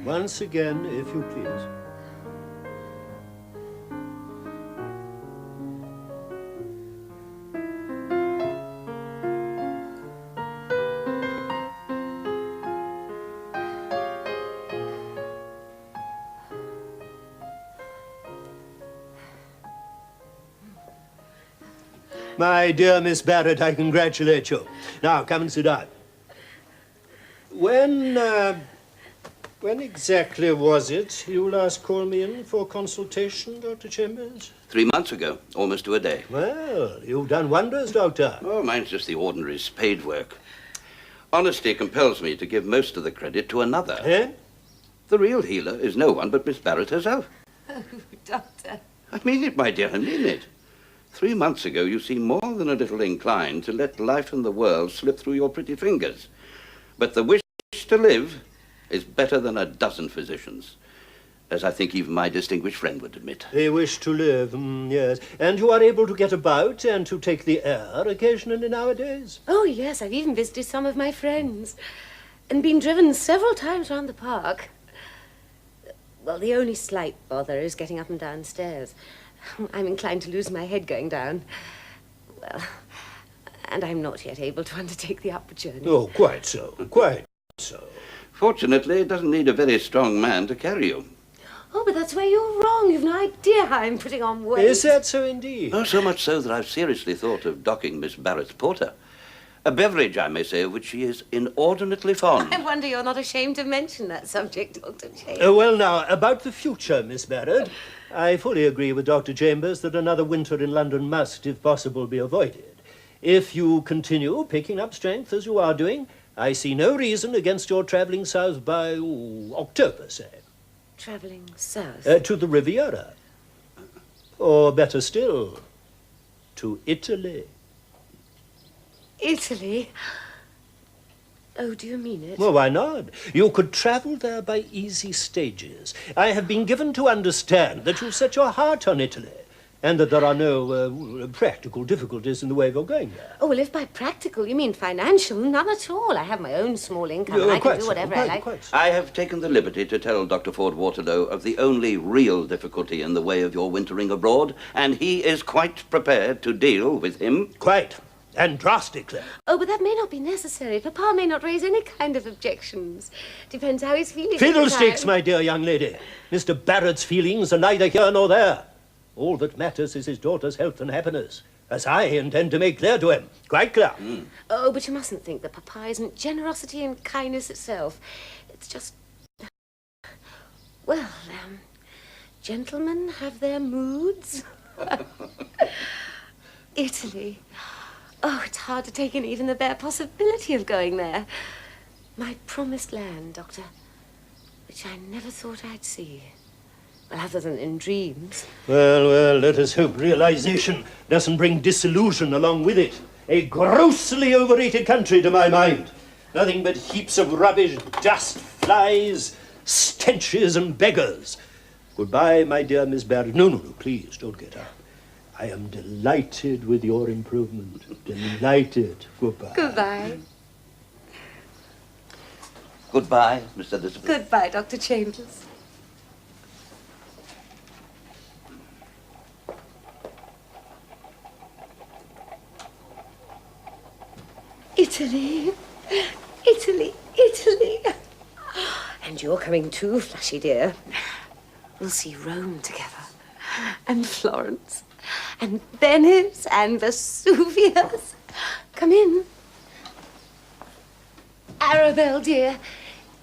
Once again, if you please. My dear Miss Barrett, I congratulate you. Now, come and sit down. When exactly was it you last called me in for consultation, Dr. Chambers? 3 months ago, almost to a day. Well, you've done wonders, Doctor. Oh, mine's just the ordinary spade work. Honesty compels me to give most of the credit to another. Eh? The real healer is no one but Miss Barrett herself. Oh, Doctor. I mean it, my dear, I mean it. 3 months ago, you seemed more than a little inclined to let life and the world slip through your pretty fingers. But the wish to live is better than a dozen physicians, as I think even my distinguished friend would admit. They wish to live, yes. And you are able to get about and to take the air occasionally nowadays? Oh, yes, I've even visited some of my friends and been driven several times round the park. Well, the only slight bother is getting up and down stairs. I'm inclined to lose my head going down. Well, and I'm not yet able to undertake the upward journey. Oh, quite so, quite so. Fortunately, it doesn't need a very strong man to carry you. Oh, but that's where you're wrong. You've no idea how I'm putting on weight. Is that so indeed? Oh, so much so that I've seriously thought of docking Miss Barrett's porter. A beverage, I may say, of which she is inordinately fond. I wonder you're not ashamed to mention that subject, Dr. Chambers. Well, now, about the future, Miss Barrett, I fully agree with Dr. Chambers that another winter in London must, if possible, be avoided. If you continue picking up strength as you are doing, I see no reason against your travelling south by October, say. Travelling south? To the Riviera. Or better still, to Italy. Italy? Oh, do you mean it? Well, why not? You could travel there by easy stages. I have been given to understand that you've set your heart on Italy, and that there are no practical difficulties in the way of your going there. Oh, well, if by practical you mean financial, none at all. I have my own small income, and I can do whatever I like. I have taken the liberty to tell Dr. Ford Waterlow of the only real difficulty in the way of your wintering abroad, and he is quite prepared to deal with him. Quite. And drastically. Oh, but that may not be necessary. Papa may not raise any kind of objections. Depends how he's feeling. Fiddlesticks, my dear young lady. Mr. Barrett's feelings are neither here nor there. All that matters is his daughter's health and happiness, as I intend to make clear to him. Quite clear. Oh, but you mustn't think that Papa isn't generosity and kindness itself. It's just... Well, gentlemen have their moods. Italy. Oh, it's hard to take in even the bare possibility of going there. My promised land, Doctor, which I never thought I'd see. Well, other than in dreams. Well, let us hope realization doesn't bring disillusion along with it. A grossly overrated country, to my mind. Nothing but heaps of rubbish, dust, flies, stenches and beggars. Goodbye, my dear Miss Barrett. No, please, don't get up. I am delighted with your improvement. Delighted. Goodbye. Goodbye. Goodbye, Mr. Elizabeth. Goodbye, Dr. Chambers. Italy. Italy. Italy. And you're coming too, Flushy dear. We'll see Rome together. And Florence. And Venice and Vesuvius. Come in. Arabelle, dear,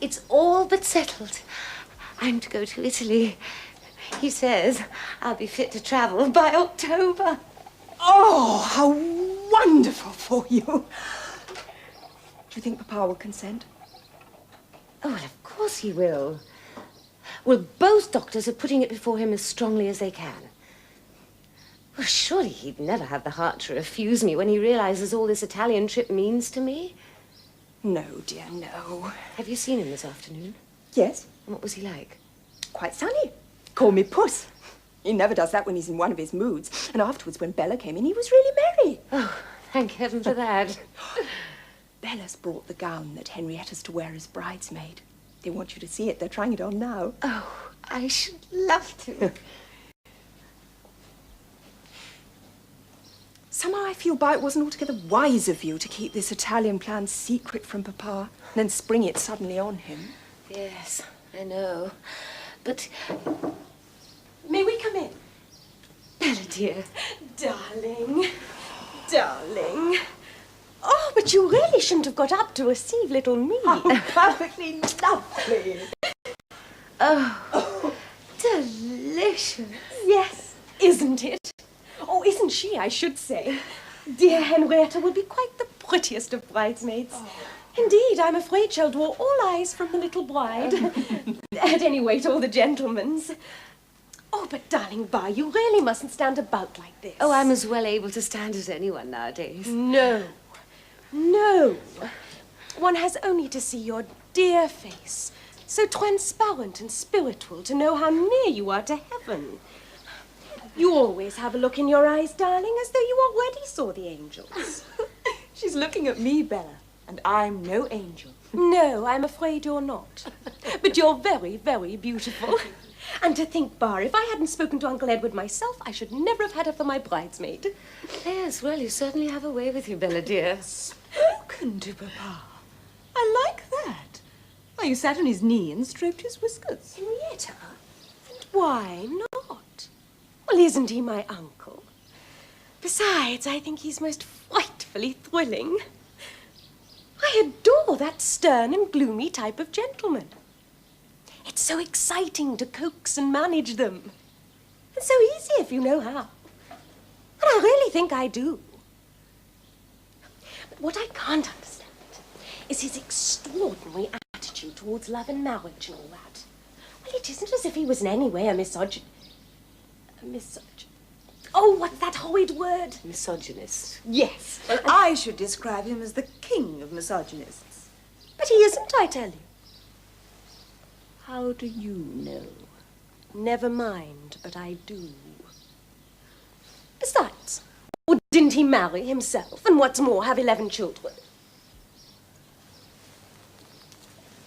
it's all but settled. I'm to go to Italy. He says I'll be fit to travel by October. Oh, how wonderful for you. Do you think Papa will consent? Oh, well, of course he will. Well, both doctors are putting it before him as strongly as they can. Well, surely he'd never have the heart to refuse me when he realizes all this Italian trip means to me. No, dear, no. Have you seen him this afternoon? Yes. And what was he like? Quite sunny. Call me Puss. He never does that when he's in one of his moods. And afterwards, when Bella came in, he was really merry. Oh, Thank heaven for that. Bella's brought the gown that Henrietta's to wear as bridesmaid. They want you to see it. They're trying it on now. Oh, I should love to. Somehow I feel it wasn't altogether wise of you to keep this Italian plan secret from Papa and then spring it suddenly on him. Yes, I know. But... May we come in? Bella, dear. Darling. Darling. Oh, but you really shouldn't have got up to receive little me. Oh, perfectly lovely. Oh, delicious. Yes, isn't it? Oh, isn't she, I should say. Dear Henrietta will be quite the prettiest of bridesmaids. Oh. Indeed, I'm afraid she'll draw all eyes from the little bride. At any rate, all the gentlemen's. Oh, but darling Bar, you really mustn't stand about like this. Oh, I'm as well able to stand as anyone nowadays. No. No. One has only to see your dear face, so transparent and spiritual, to know how near you are to heaven. You always have a look in your eyes, darling, as though you already saw the angels. She's looking at me, Bella, and I'm no angel. No, I'm afraid you're not. But you're very, very beautiful. And to think, Bar, if I hadn't spoken to Uncle Edward myself, I should never have had her for my bridesmaid. Yes, well, you certainly have a way with you, Bella, dear. Spoken to Papa. I like that. Why, you sat on his knee and stroked his whiskers. Henrietta? And why not? Well, isn't he my uncle? Besides, I think he's most frightfully thrilling. I adore that stern and gloomy type of gentleman. It's so exciting to coax and manage them. It's so easy if you know how. And I really think I do. But what I can't understand is his extraordinary attitude towards love and marriage and all that. Well, it isn't as if he was in any way a Oh, what's that horrid word? Misogynist. Yes. Well, I should describe him as the king of misogynists. But he isn't, I tell you. How do you know? Never mind, but I do. Besides, didn't he marry himself? And what's more, have 11 children?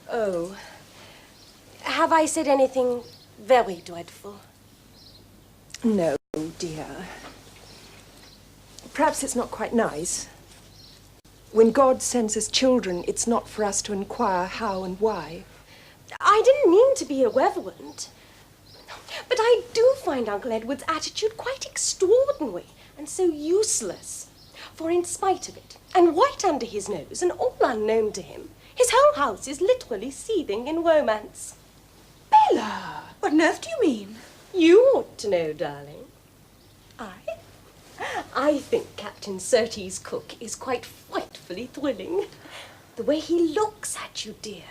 Oh. Have I said anything very dreadful? No, dear. Perhaps it's not quite nice. When God sends us children, it's not for us to inquire how and why. I didn't mean to be irreverent. But I do find Uncle Edward's attitude quite extraordinary and so useless. For in spite of it, and right under his nose, and all unknown to him, his whole house is literally seething in romance. Bella! What on earth do you mean? You ought to know, darling. I think Captain Surtees' cook is quite frightfully thrilling. The way he looks at you, dear,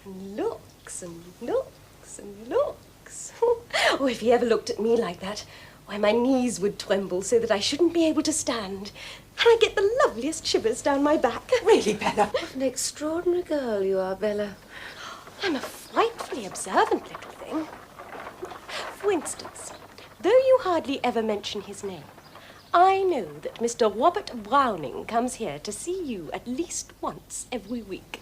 and looks and looks and looks. Oh, if he ever looked at me like that, why, my knees would tremble so that I shouldn't be able to stand. And I'd get the loveliest shivers down my back. Really, Bella? What an extraordinary girl you are, Bella. I'm a frightfully observant little thing. For instance, though you hardly ever mention his name, I know that Mr. Robert Browning comes here to see you at least once every week.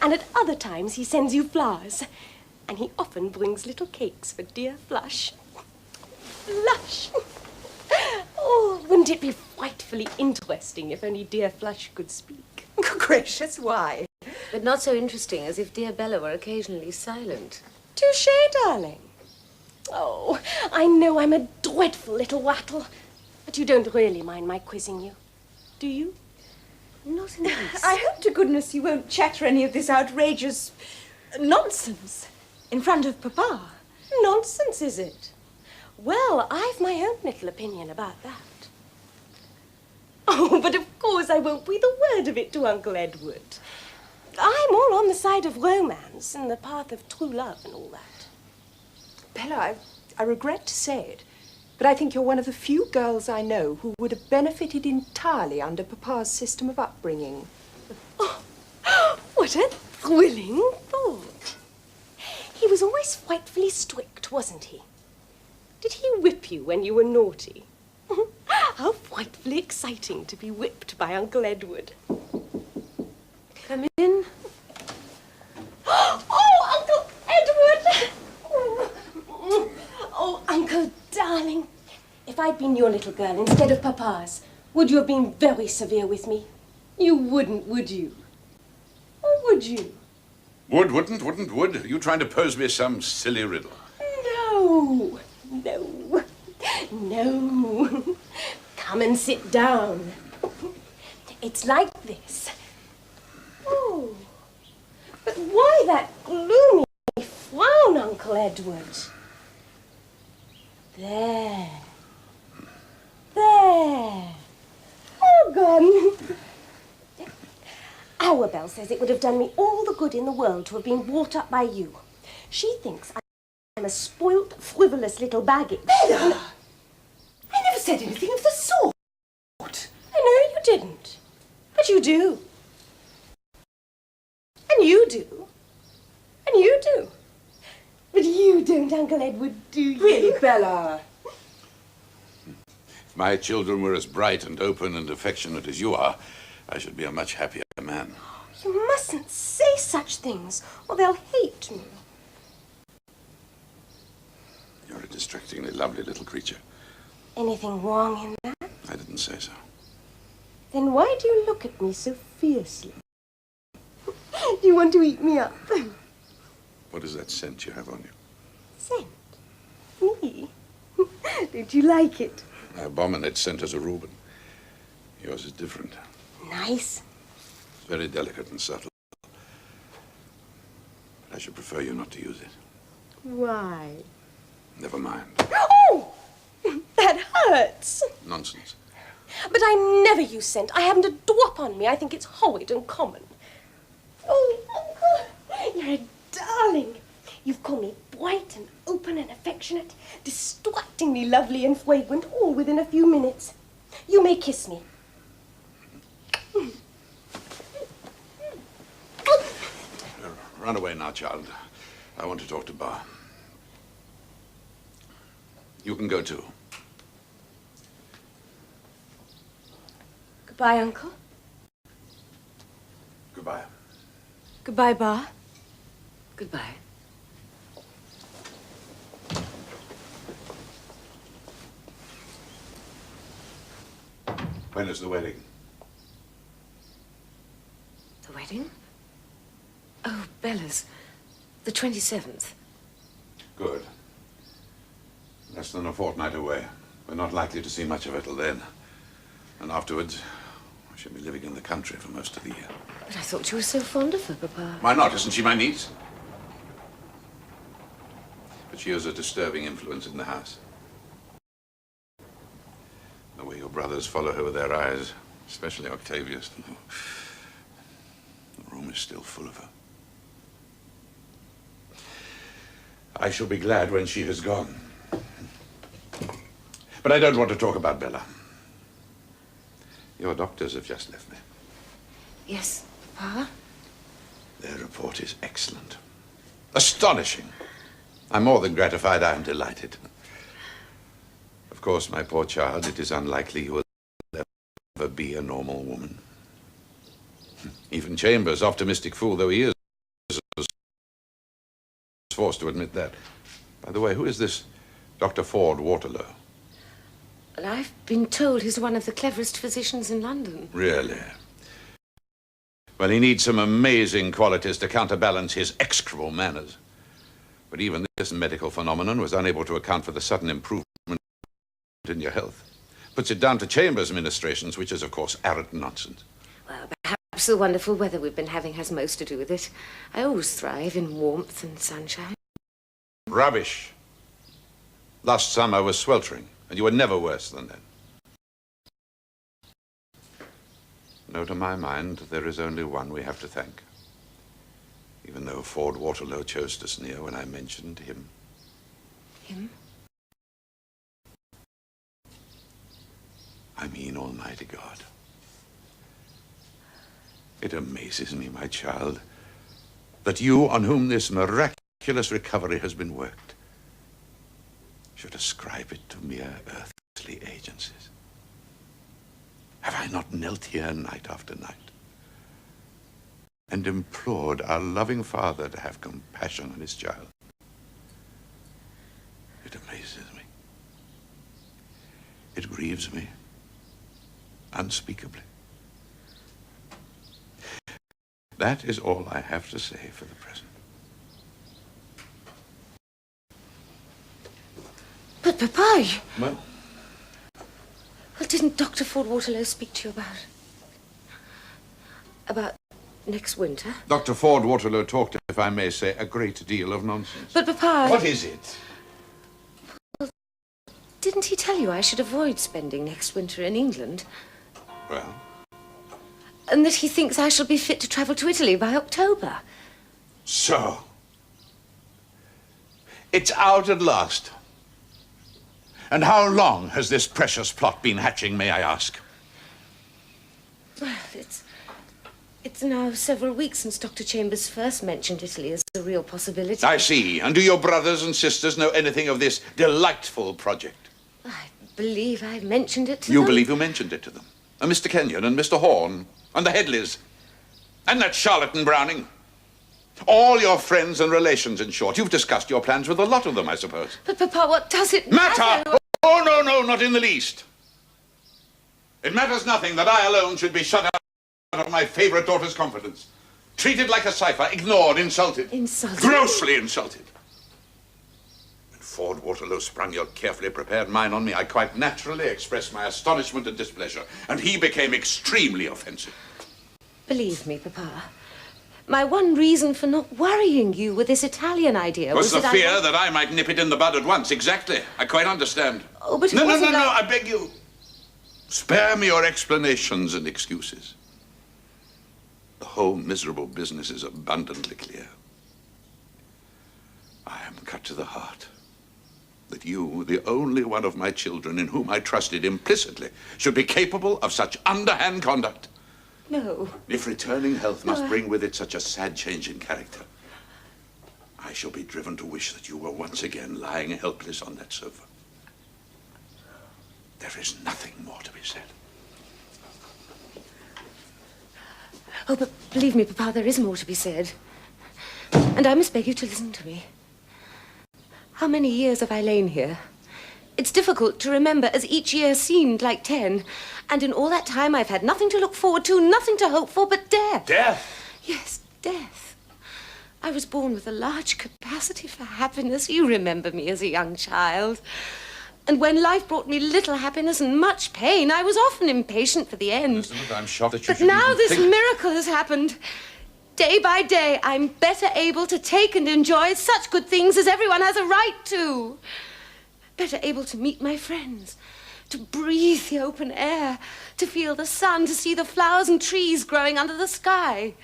And at other times he sends you flowers. And he often brings little cakes for dear Flush. Flush! Oh, wouldn't it be frightfully interesting if only dear Flush could speak? Good gracious, why? But not so interesting as if dear Bella were occasionally silent. Touché, darling. Oh, I know I'm a dreadful little rattle, but you don't really mind my quizzing you, do you? Not in the least. I hope to goodness you won't chatter any of this outrageous nonsense in front of Papa. Nonsense, is it? Well, I've my own little opinion about that. Oh, but of course I won't breathe a word of it to Uncle Edward. I'm all on the side of romance and the path of true love and all that. Bella, I regret to say it, but I think you're one of the few girls I know who would have benefited entirely under Papa's system of upbringing. Oh, what a thrilling thought. He was always frightfully strict, wasn't he? Did he whip you when you were naughty? How frightfully exciting to be whipped by Uncle Edward. Come in. Oh, Uncle Edward! Oh, Uncle darling. If I'd been your little girl instead of Papa's, would you have been very severe with me? You wouldn't, would you? Or would you? Wouldn't. Are you trying to pose me some silly riddle? No. Come and sit down. It's like this. Oh, but why that gloomy frown, Uncle Edward? There. All gone. Our Belle says it would have done me all the good in the world to have been brought up by you. She thinks I'm a spoilt, frivolous little baggage. Bella! I never said anything of the sort. I know you didn't. But you do. And you do. And you do. But you don't, Uncle Edward, do you? Really, Bella? If my children were as bright and open and affectionate as you are, I should be a much happier man. You mustn't say such things, or they'll hate me. You're a distractingly lovely little creature. Anything wrong in that? I didn't say so. Then why do you look at me so fiercely? Do you want to eat me up? What is that scent you have on you? Scent? Me? Don't you like it? I abominate scent as a Reuben. Yours is different. Nice. It's very delicate and subtle. But I should prefer you not to use it. Why? Never mind. Oh! That hurts. Nonsense. But I never use scent. I haven't a drop on me. I think it's horrid and common. Oh, Uncle, you're a darling. You've called me bright and open and affectionate, distractingly lovely and fragrant, all within a few minutes. You may kiss me. Run away now, child. I want to talk to Bar. You can go too. Goodbye, Uncle. Goodbye. Goodbye, Bar. Goodbye. When is the wedding? The wedding? Oh, Bella's. The 27th. Good. Less than a fortnight away. We're not likely to see much of her till then. And afterwards, I shall be living in the country for most of the year. But I thought you were so fond of her, Papa. Why not? Isn't she my niece? But she is a disturbing influence in the house. The way your brothers follow her with their eyes, especially Octavius. The room is still full of her. I shall be glad when she has gone. But I don't want to talk about Bella. Your doctors have just left me. Yes, Papa? Their report is excellent. Astonishing. I'm more than gratified. I am delighted. Of course, my poor child, it is unlikely you will ever be a normal woman. Even Chambers, optimistic fool though he is forced to admit that. By the way, who is this Dr. Ford Waterlow? Well, I've been told he's one of the cleverest physicians in London. Really? Well, he needs some amazing qualities to counterbalance his execrable manners. But even this medical phenomenon was unable to account for the sudden improvement in your health. Puts it down to Chambers' ministrations, which is, of course, arrant nonsense. Well, perhaps the wonderful weather we've been having has most to do with it. I always thrive in warmth and sunshine. Rubbish. Last summer was sweltering, and you were never worse than that. No, to my mind, there is only one we have to thank. Even though Ford Waterlow chose to sneer when I mentioned him. Him? I mean Almighty God. It amazes me, my child, that you, on whom this miraculous recovery has been worked, should ascribe it to mere earthly agencies. Have I not knelt here night after night and implored our loving Father to have compassion on his child? It amazes me. It grieves me unspeakably. That is all I have to say for the present. But, Papa, Well? Well, didn't Dr. Ford Waterlow speak to you about next winter? Dr. Ford Waterlow talked, if I may say, a great deal of nonsense. But, Papa... What is it? Well, didn't he tell you I should avoid spending next winter in England? Well? And that he thinks I shall be fit to travel to Italy by October. So? It's out at last. And how long has this precious plot been hatching, may I ask? Well, it's now several weeks since Dr. Chambers first mentioned Italy as a real possibility. I see. And do your brothers and sisters know anything of this delightful project? I believe I mentioned it to them. You believe you mentioned it to them? And Mr. Kenyon and Mr. Horn and the Headleys and that charlatan Browning? All your friends and relations, in short. You've discussed your plans with a lot of them, I suppose. But, Papa, what does it matter? Oh, no, not in the least. It matters nothing that I alone should be shut out of my favorite daughter's confidence. Treated like a cipher, ignored, insulted. Insulted? Grossly insulted. When Ford Waterlow sprung your carefully prepared mind on me, I quite naturally expressed my astonishment and displeasure, and he became extremely offensive. Believe me, Papa, my one reason for not worrying you with this Italian idea was the that fear that I might nip it in the bud at once. Exactly. I quite understand. Oh, but No, I beg you. Spare me your explanations and excuses. The whole miserable business is abundantly clear. I am cut to the heart that you, the only one of my children in whom I trusted implicitly, should be capable of such underhand conduct. No. If returning health must bring with it such a sad change in character, I shall be driven to wish that you were once again lying helpless on that sofa. There is nothing more to be said. Oh, but believe me, Papa, there is more to be said. And I must beg you to listen to me. How many years have I lain here? It's difficult to remember, as each year seemed like 10. And in all that time, I've had nothing to look forward to, nothing to hope for but death. Death? Yes, death. I was born with a large capacity for happiness. You remember me as a young child. And when life brought me little happiness and much pain, I was often impatient for the end. Elizabeth, I'm shocked that you But should now even this think... miracle has happened. Day by day, I'm better able to take and enjoy such good things as everyone has a right to. Better able to meet my friends, to breathe the open air, to feel the sun, to see the flowers and trees growing under the sky.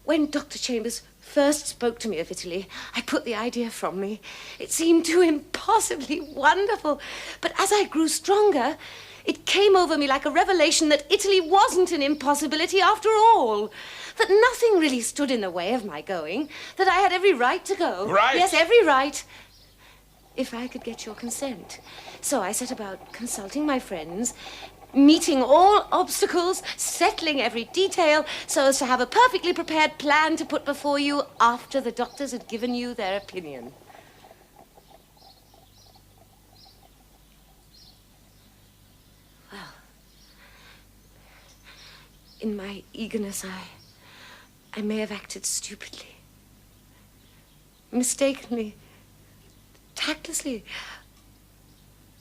When Dr. Chambers first spoke to me of Italy, I put the idea from me. It seemed too impossibly wonderful. But as I grew stronger, it came over me like a revelation that Italy wasn't an impossibility after all. That nothing really stood in the way of my going. That I had every right to go. Right? Yes, every right. If I could get your consent. So I set about consulting my friends, meeting all obstacles, settling every detail, so as to have a perfectly prepared plan to put before you after the doctors had given you their opinion. Well, in my eagerness, I may have acted stupidly, mistakenly, tactlessly,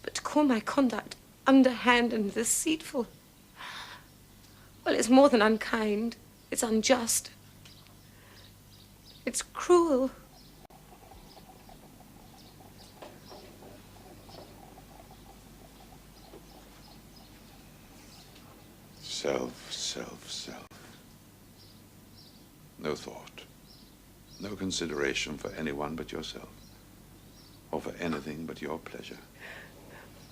but to call my conduct underhand and deceitful, well, it's more than unkind. It's unjust. It's cruel. Self. No thought. No consideration for anyone but yourself. Or for anything but your pleasure.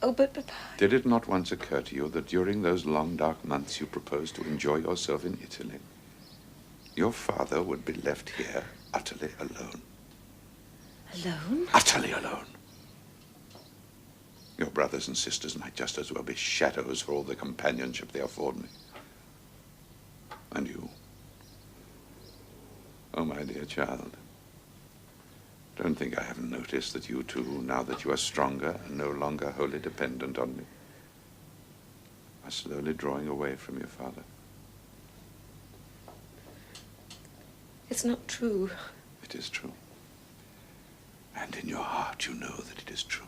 Oh, but Papa... Did it not once occur to you that during those long, dark months you proposed to enjoy yourself in Italy, your father would be left here utterly alone? Alone? Utterly alone. Your brothers and sisters might just as well be shadows for all the companionship they afford me. And you? Oh, my dear child. Don't think I haven't noticed that you too, now that you are stronger and no longer wholly dependent on me, are slowly drawing away from your father. It's not true. It is true. And in your heart you know that it is true.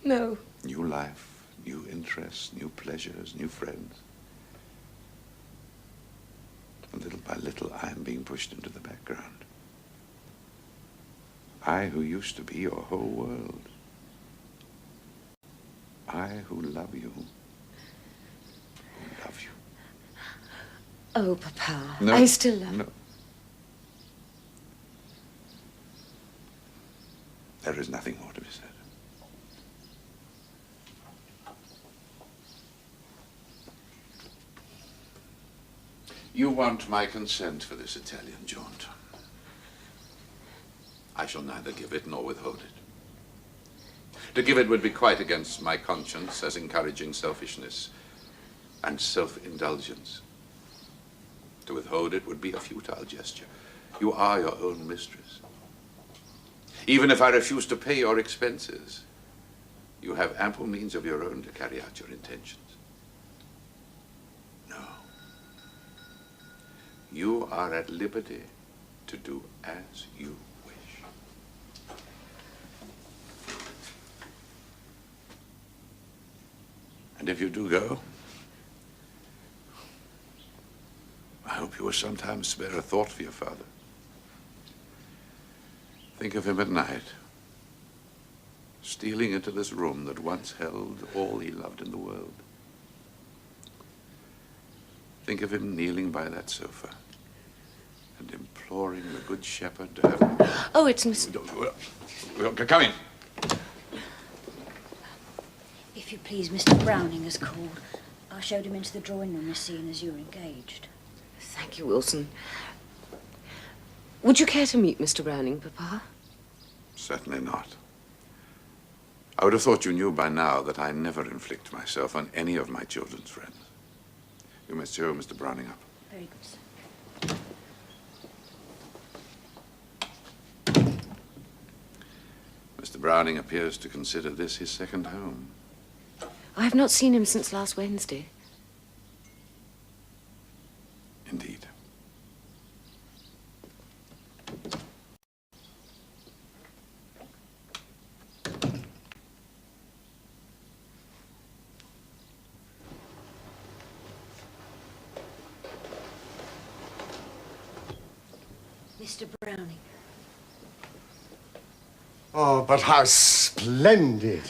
No. New life, new interests, new pleasures, new friends. And little by little I am being pushed into the background. I who used to be your whole world. I who love you. Who love you. Oh, Papa, No, I still love you. No. There is nothing more to be said. You want my consent for this Italian jaunt. I shall neither give it nor withhold it. To give it would be quite against my conscience as encouraging selfishness and self-indulgence. To withhold it would be a futile gesture. You are your own mistress. Even if I refuse to pay your expenses, you have ample means of your own to carry out your intentions. No. You are at liberty to do as you wish. And if you do go, I hope you will sometimes spare a thought for your father. Think of him at night, stealing into this room that once held all he loved in the world. Think of him kneeling by that sofa and imploring the Good Shepherd to have him. Oh, it's Mr. Come in. If you please, Mr. Browning has called. I showed him into the drawing room, seeing as you were engaged. Thank you, Wilson. Would you care to meet Mr. Browning, Papa? Certainly not. I would have thought you knew by now that I never inflict myself on any of my children's friends. You must show Mr. Browning up. Very good, sir. Mr. Browning appears to consider this his second home. I have not seen him since last Wednesday. Indeed. Mr. Browning. Oh, but how splendid.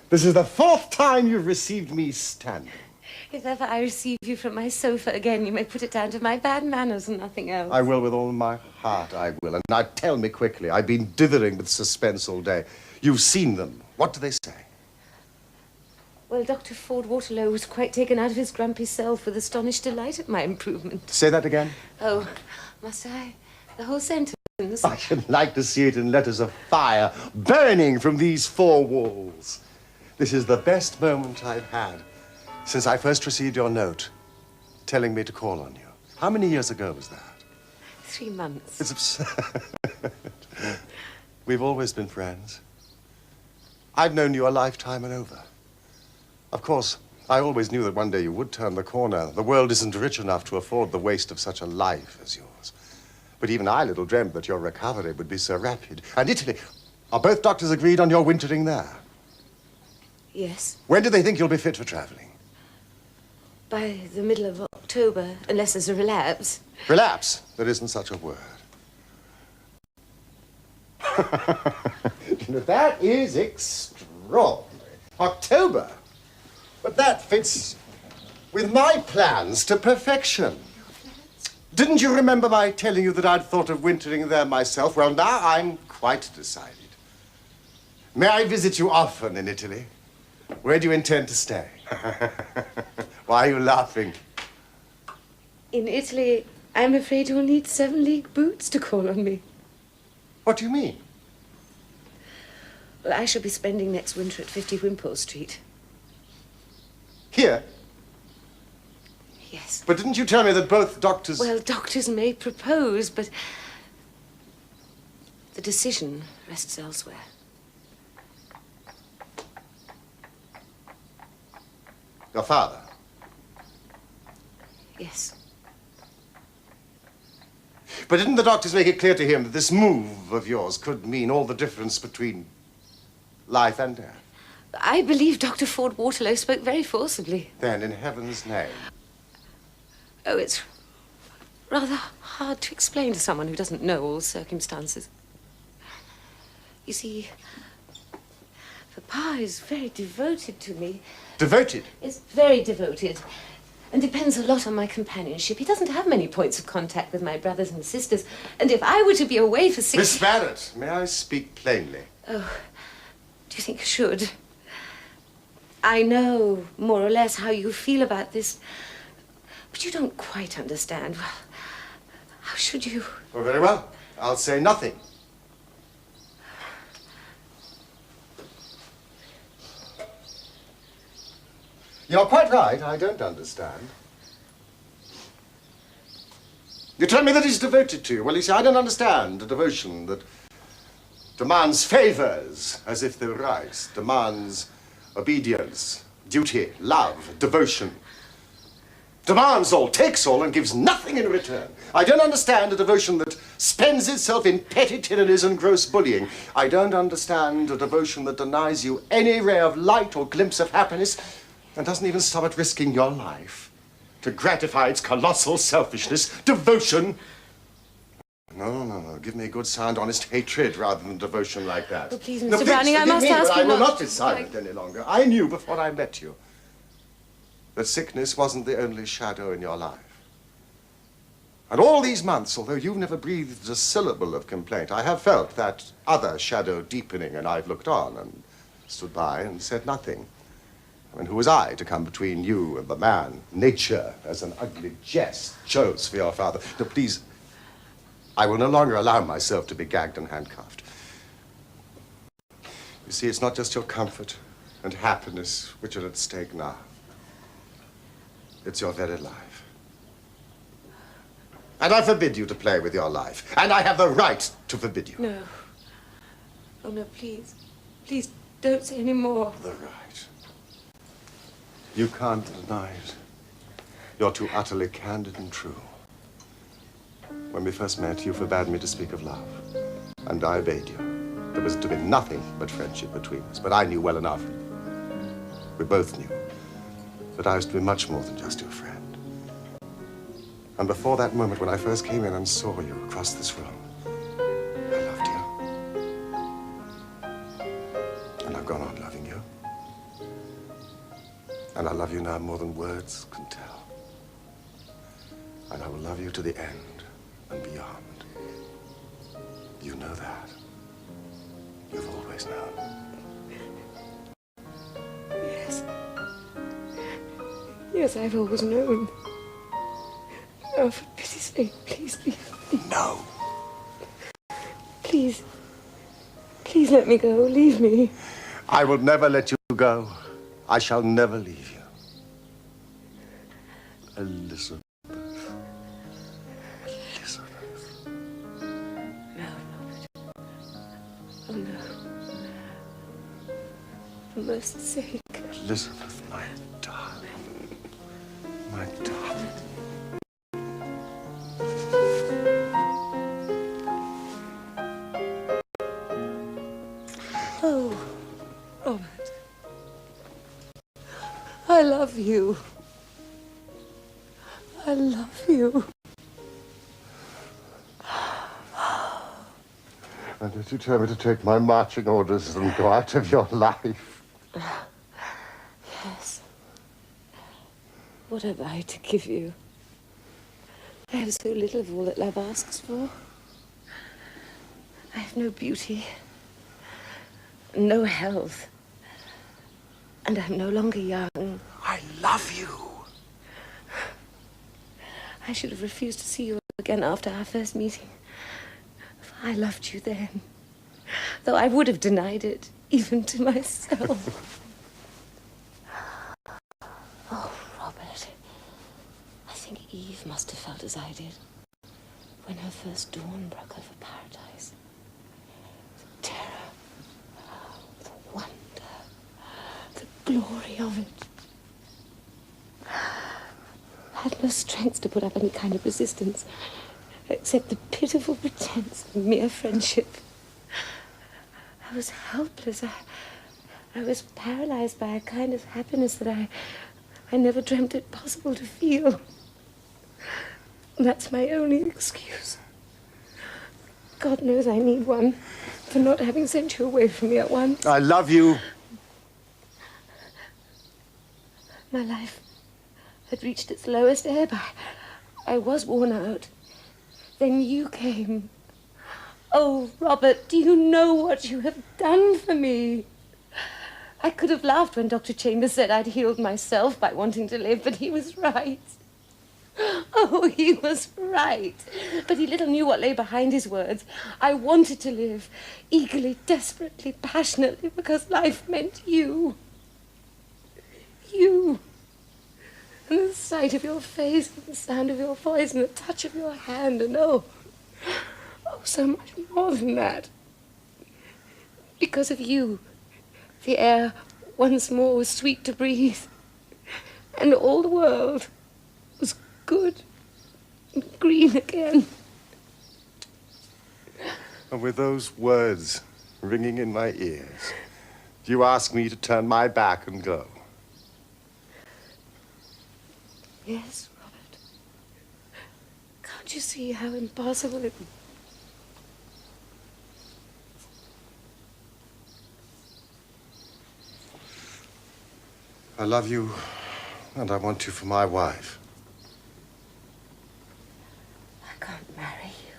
This is the 4th time you've received me standing. If ever I receive you from my sofa again, you may put it down to my bad manners and nothing else. I will with all my heart, I will. And now tell me quickly, I've been dithering with suspense all day. You've seen them. What do they say? Well, Dr. Ford Waterlow was quite taken out of his grumpy self with astonished delight at my improvement. Say that again. Oh, must I? The whole sentence. I should like to see it in letters of fire burning from these 4 walls. This is the best moment I've had since I first received your note telling me to call on you. How many years ago was that? 3 months. It's absurd. We've always been friends. I've known you a lifetime and over. Of course, I always knew that one day you would turn the corner. The world isn't rich enough to afford the waste of such a life as yours. But even I little dreamt that your recovery would be so rapid. And Italy, are both doctors agreed on your wintering there? Yes. When do they think you'll be fit for traveling? By the middle of October, unless there's a relapse. Relapse? There isn't such a word. You know, that is extraordinary. October? But that fits with my plans to perfection. Didn't you remember my telling you that I'd thought of wintering there myself? Well, now I'm quite decided. May I visit you often in Italy? Where do you intend to stay? Why are you laughing? In Italy, I'm afraid you'll need 7-league boots to call on me. What do you mean? Well, I shall be spending next winter at 50 Wimpole Street. Here? Yes. But didn't you tell me that both doctors... Well, doctors may propose, but the decision rests elsewhere. Your father? Yes. But didn't the doctors make it clear to him that this move of yours could mean all the difference between life and death? I believe Dr. Ford Waterlow spoke very forcibly. Then, in heaven's name... Oh, it's rather hard to explain to someone who doesn't know all the circumstances. You see, Papa is very devoted to me. Devoted? Is very devoted. And depends a lot on my companionship. He doesn't have many points of contact with my brothers and sisters. And if I were to be away for 6... Miss Barrett, may I speak plainly? Oh, do you think I should? I know, more or less, how you feel about this. But you don't quite understand. Well, how should you? Oh, very well. I'll say nothing. You're quite right. I don't understand. You tell me that he's devoted to you. Well, you see, I don't understand a devotion that demands favors as if they were rights, demands obedience, duty, love, devotion. Demands all, takes all, and gives nothing in return. I don't understand a devotion that spends itself in petty tyrannies and gross bullying. I don't understand a devotion that denies you any ray of light or glimpse of happiness and doesn't even stop at risking your life to gratify its colossal selfishness. Devotion. No. Give me a good, sound, honest hatred rather than devotion like that. Oh, please, Mr. Browning, I must ask you I will not be silent any longer. I knew before I met you that sickness wasn't the only shadow in your life. And all these months, although you've never breathed a syllable of complaint, I have felt that other shadow deepening, and I've looked on and stood by and said nothing. I mean, who was I to come between you and the man nature, as an ugly jest, chose for your father? No, please, I will no longer allow myself to be gagged and handcuffed. You see, it's not just your comfort and happiness which are at stake now. It's your very life. And I forbid you to play with your life. And I have the right to forbid you. No. Oh, no, please. Please, don't say any more. The right. You can't deny it. You're too utterly candid and true. When we first met, you forbade me to speak of love. And I obeyed you. There was to be nothing but friendship between us. But I knew well enough. We both knew that I was to be much more than just your friend. And before that moment when I first came in and saw you across this room, I loved you. And I've gone on loving you. And I love you now more than words can tell. And I will love you to the end and beyond. You know that. You've always known. Yes. Yes, I've always known. Oh, for pity's sake, please leave me. No. Please. Please let me go. Leave me. I will never let you go. I shall never leave you. Elizabeth. Elizabeth. No, Robert. Oh, no. For mercy's sake. Elizabeth, my darling. My darling. Oh, Robert. I love you. I love you. And did you tell me to take my marching orders and go out of your life? Yes. What have I to give you? I have so little of all that love asks for. I have no beauty, no health, and I'm no longer young. I love you. I should have refused to see you again after our first meeting. I loved you then, though I would have denied it. even to myself. Oh, Robert, I think Eve must have felt as I did when her first dawn broke over paradise. The terror, the wonder, the glory of it. I had no strength to put up any kind of resistance, except the pitiful pretense of mere friendship. I was helpless. I was paralyzed by a kind of happiness that I never dreamt it possible to feel. That's my only excuse. God knows I need one for not having sent you away from me at once. I love you. My life had reached its lowest ebb. I was worn out. Then you came. Oh, Robert, do you know what you have done for me? I could have laughed when Dr. Chambers said I'd healed myself by wanting to live, but he was right. Oh, he was right. But he little knew what lay behind his words. I wanted to live, eagerly, desperately, passionately, because life meant you. You. And the sight of your face, and the sound of your voice, and the touch of your hand, and oh, so much more than that. Because of you, the air once more was sweet to breathe, and all the world was good and green again. And with those words ringing in my ears, you ask me to turn my back and go. Yes, Robert. Can't you see how impossible it is? I love you, and I want you for my wife. I can't marry you.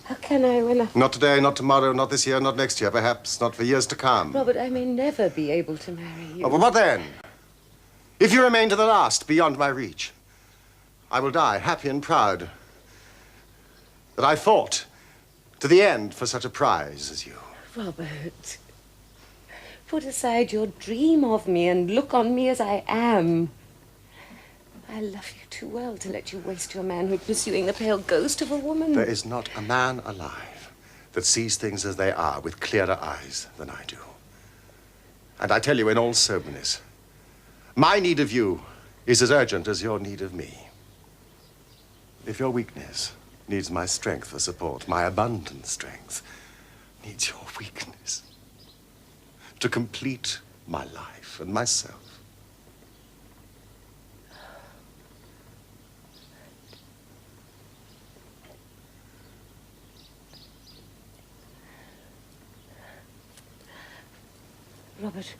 How can I when I... Not today, not tomorrow, not this year, not next year, perhaps not for years to come. Robert, I may never be able to marry you. Oh, but what then? If you remain to the last, beyond my reach, I will die happy and proud that I fought to the end for such a prize as you. Robert, put aside your dream of me and look on me as I am. I love you too well to let you waste your manhood pursuing the pale ghost of a woman. There is not a man alive that sees things as they are with clearer eyes than I do. And I tell you in all soberness, my need of you is as urgent as your need of me. If your weakness needs my strength for support, my abundant strength needs your weakness to complete my life and myself. Robert,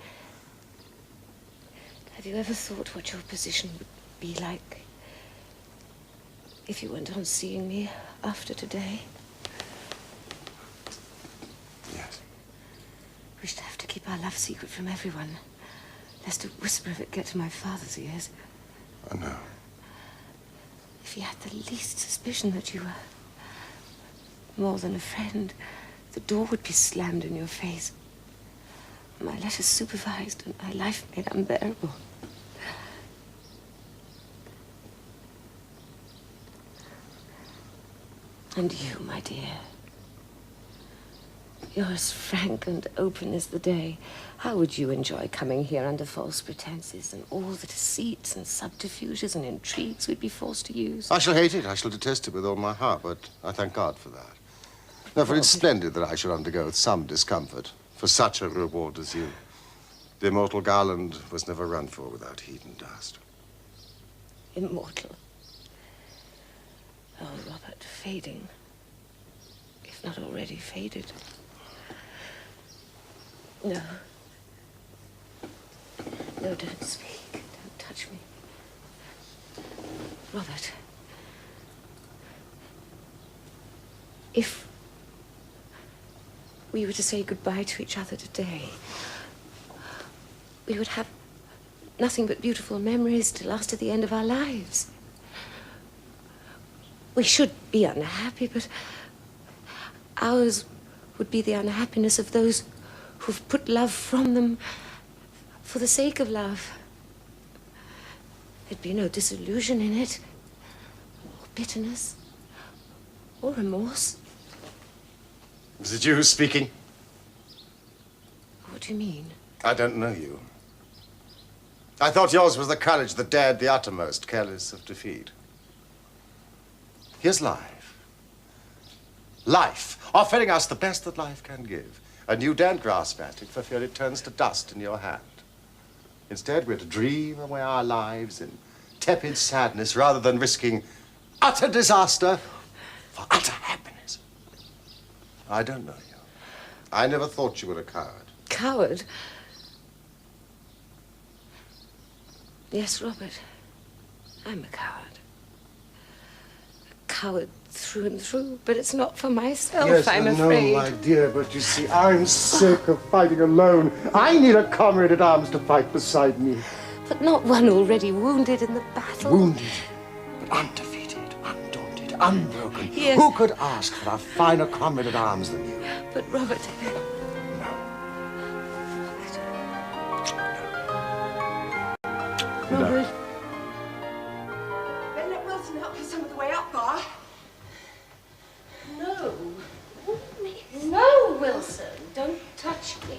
have you ever thought what your position would be like if you went on seeing me after today? Yes. We should have to keep our love secret from everyone, lest a whisper of it get to my father's ears. I know. If he had the least suspicion that you were more than a friend, the door would be slammed in your face. My letters supervised and my life made unbearable. And you, my dear, you're as frank and open as the day. How would you enjoy coming here under false pretenses and all the deceits and subterfuges and intrigues we'd be forced to use? I shall hate it. I shall detest it with all my heart, but I thank God for that. No, for it's splendid that I should undergo some discomfort for such a reward as you. The immortal garland was never run for without heat and dust. Immortal. Oh, Robert, fading, if not already faded. No. No, don't speak. Don't touch me. Robert, if we were to say goodbye to each other today, we would have nothing but beautiful memories to last to the end of our lives. We should be unhappy, but ours would be the unhappiness of those who've put love from them for the sake of love. There'd be no disillusion in it, or bitterness, or remorse. Is it you speaking? What do you mean? I don't know you. I thought yours was the courage that dared the uttermost, careless of defeat. Here's life. Life, offering us the best that life can give. And you daren't grasp at it for fear it turns to dust in your hand. Instead, we're to dream away our lives in tepid sadness rather than risking utter disaster for utter happiness. I don't know you. I never thought you were a coward. Coward? Yes, Robert. I'm a coward. A coward through and through, but it's not for myself, Yes, I'm I know, afraid. my dear, but you see, I'm sick of fighting alone. I need a comrade at arms to fight beside me. But not one already wounded in the battle. Wounded, but undefeated, undaunted, unbroken. Yes. Who could ask for a finer comrade at arms than you? But Robert... Robert... Better let Wilson help you some of the way up, Bar. No. No, Wilson. Don't touch me.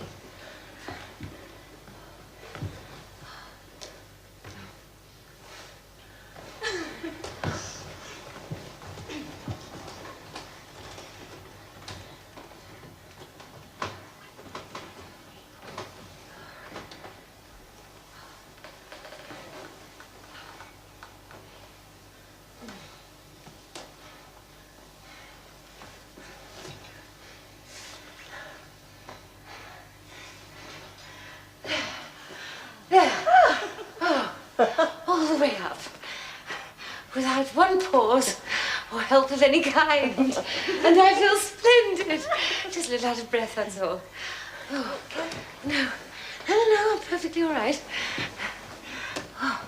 All the way up, without one pause or help of any kind. And I feel splendid. Just a little out of breath, that's all. Oh, no, I'm perfectly all right. Oh.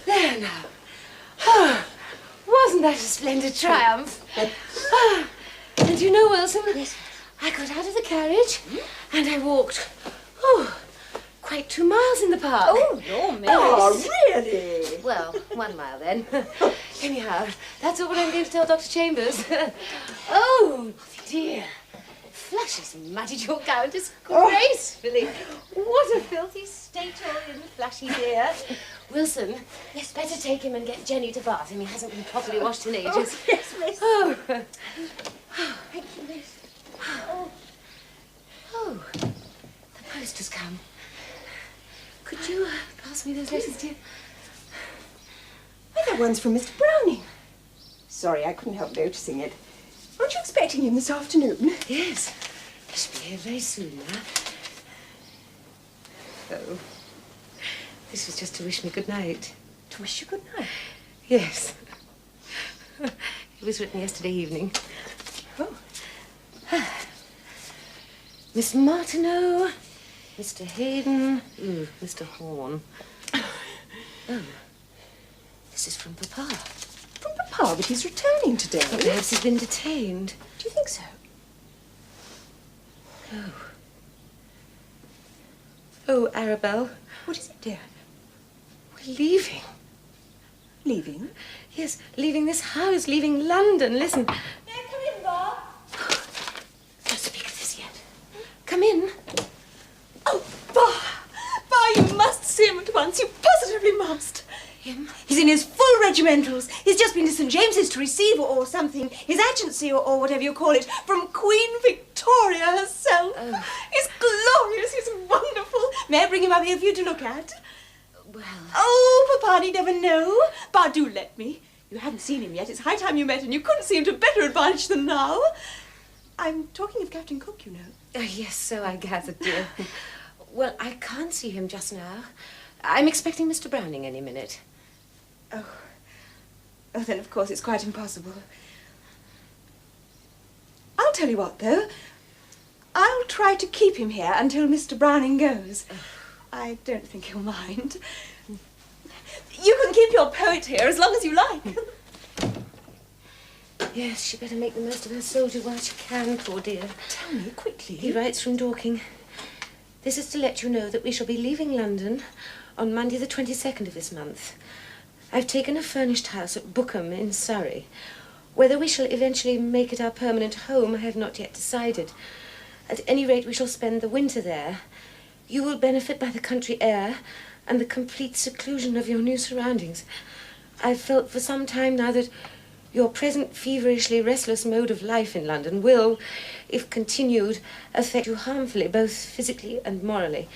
There now. Oh, wasn't that a splendid triumph? Oh. And you know, Wilson, yes. I got out of the carriage and I walked, quite 2 miles in the park. Oh, you're me. Oh, really? Well, 1 mile then. Anyhow, that's all I'm going to tell Dr. Chambers. Oh, dear. Flushes muddied your gown disgracefully. What a filthy state you're in, Flushy dear. Wilson, yes, better take him and get Jenny to bath him. He hasn't been properly washed in ages. Oh, yes, miss. Oh. Thank you, miss. Oh, the post has come. Could you pass me those letters, dear? Why, that one's from Mr. Browning. Sorry, I couldn't help noticing it. Aren't you expecting him this afternoon? Yes. He should be here very soon now. Oh. This was just to wish me good night. To wish you good night? Yes. It was written yesterday evening. Oh. Miss Martineau, Mr. Hayden, Mr. Horn. Oh. This is from Papa. From Papa, but he's returning today. But perhaps he's been detained. Do you think so? Oh, Arabelle. What is it, dear? We're leaving. Leaving? Yes, leaving this house, leaving London. Listen. May I come in, Bob? Don't speak of this yet. Come in. Oh, Bar, you must see him at once. You positively must. Him? He's in his full regimentals. He's just been to St. James's to receive or something, his agency or whatever you call it, from Queen Victoria herself. Oh. He's glorious, he's wonderful. May I bring him up here for you to look at? Well... Oh, Papa need never know. But do let me. You haven't seen him yet. It's high time you met, and you couldn't see him to better advantage than now. I'm talking of Captain Cook, you know. Oh, yes, so I gathered, dear. Well, I can't see him just now. I'm expecting Mr. Browning any minute. Oh, then of course it's quite impossible. I'll tell you what, though. I'll try to keep him here until Mr. Browning goes. I don't think he'll mind. You can keep your poet here as long as you like. Yes, she better make the most of her soldier while she can, poor dear. Tell me quickly. He writes from Dorking. This is to let you know that we shall be leaving London on Monday the 22nd of this month. I've taken a furnished house at Bookham in Surrey. Whether we shall eventually make it our permanent home, I have not yet decided. At any rate, we shall spend the winter there. You will benefit by the country air and the complete seclusion of your new surroundings. I've felt for some time now that your present feverishly restless mode of life in London will, if continued, affect you harmfully, both physically and morally.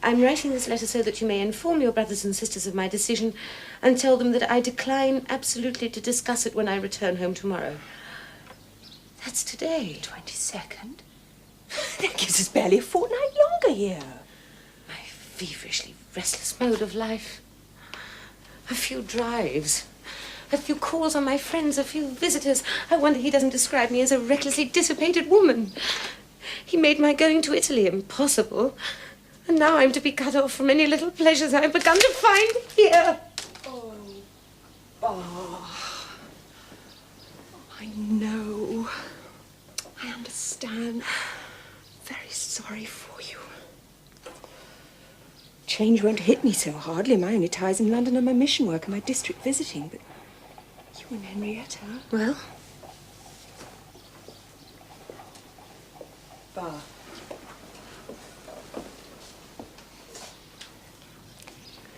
I'm writing this letter so that you may inform your brothers and sisters of my decision and tell them that I decline absolutely to discuss it when I return home tomorrow. That's today. 22nd? That gives us barely a fortnight longer here. My feverishly restless mode of life. A few drives. A few calls on my friends, a few visitors. I wonder he doesn't describe me as a recklessly dissipated woman. He made my going to Italy impossible. And now I'm to be cut off from any little pleasures I've begun to find here. Oh, I know. I understand. Very sorry for you. Change won't hit me so hardly. My only ties in London are my mission work and my district visiting, but you and Henrietta... Well? Bar.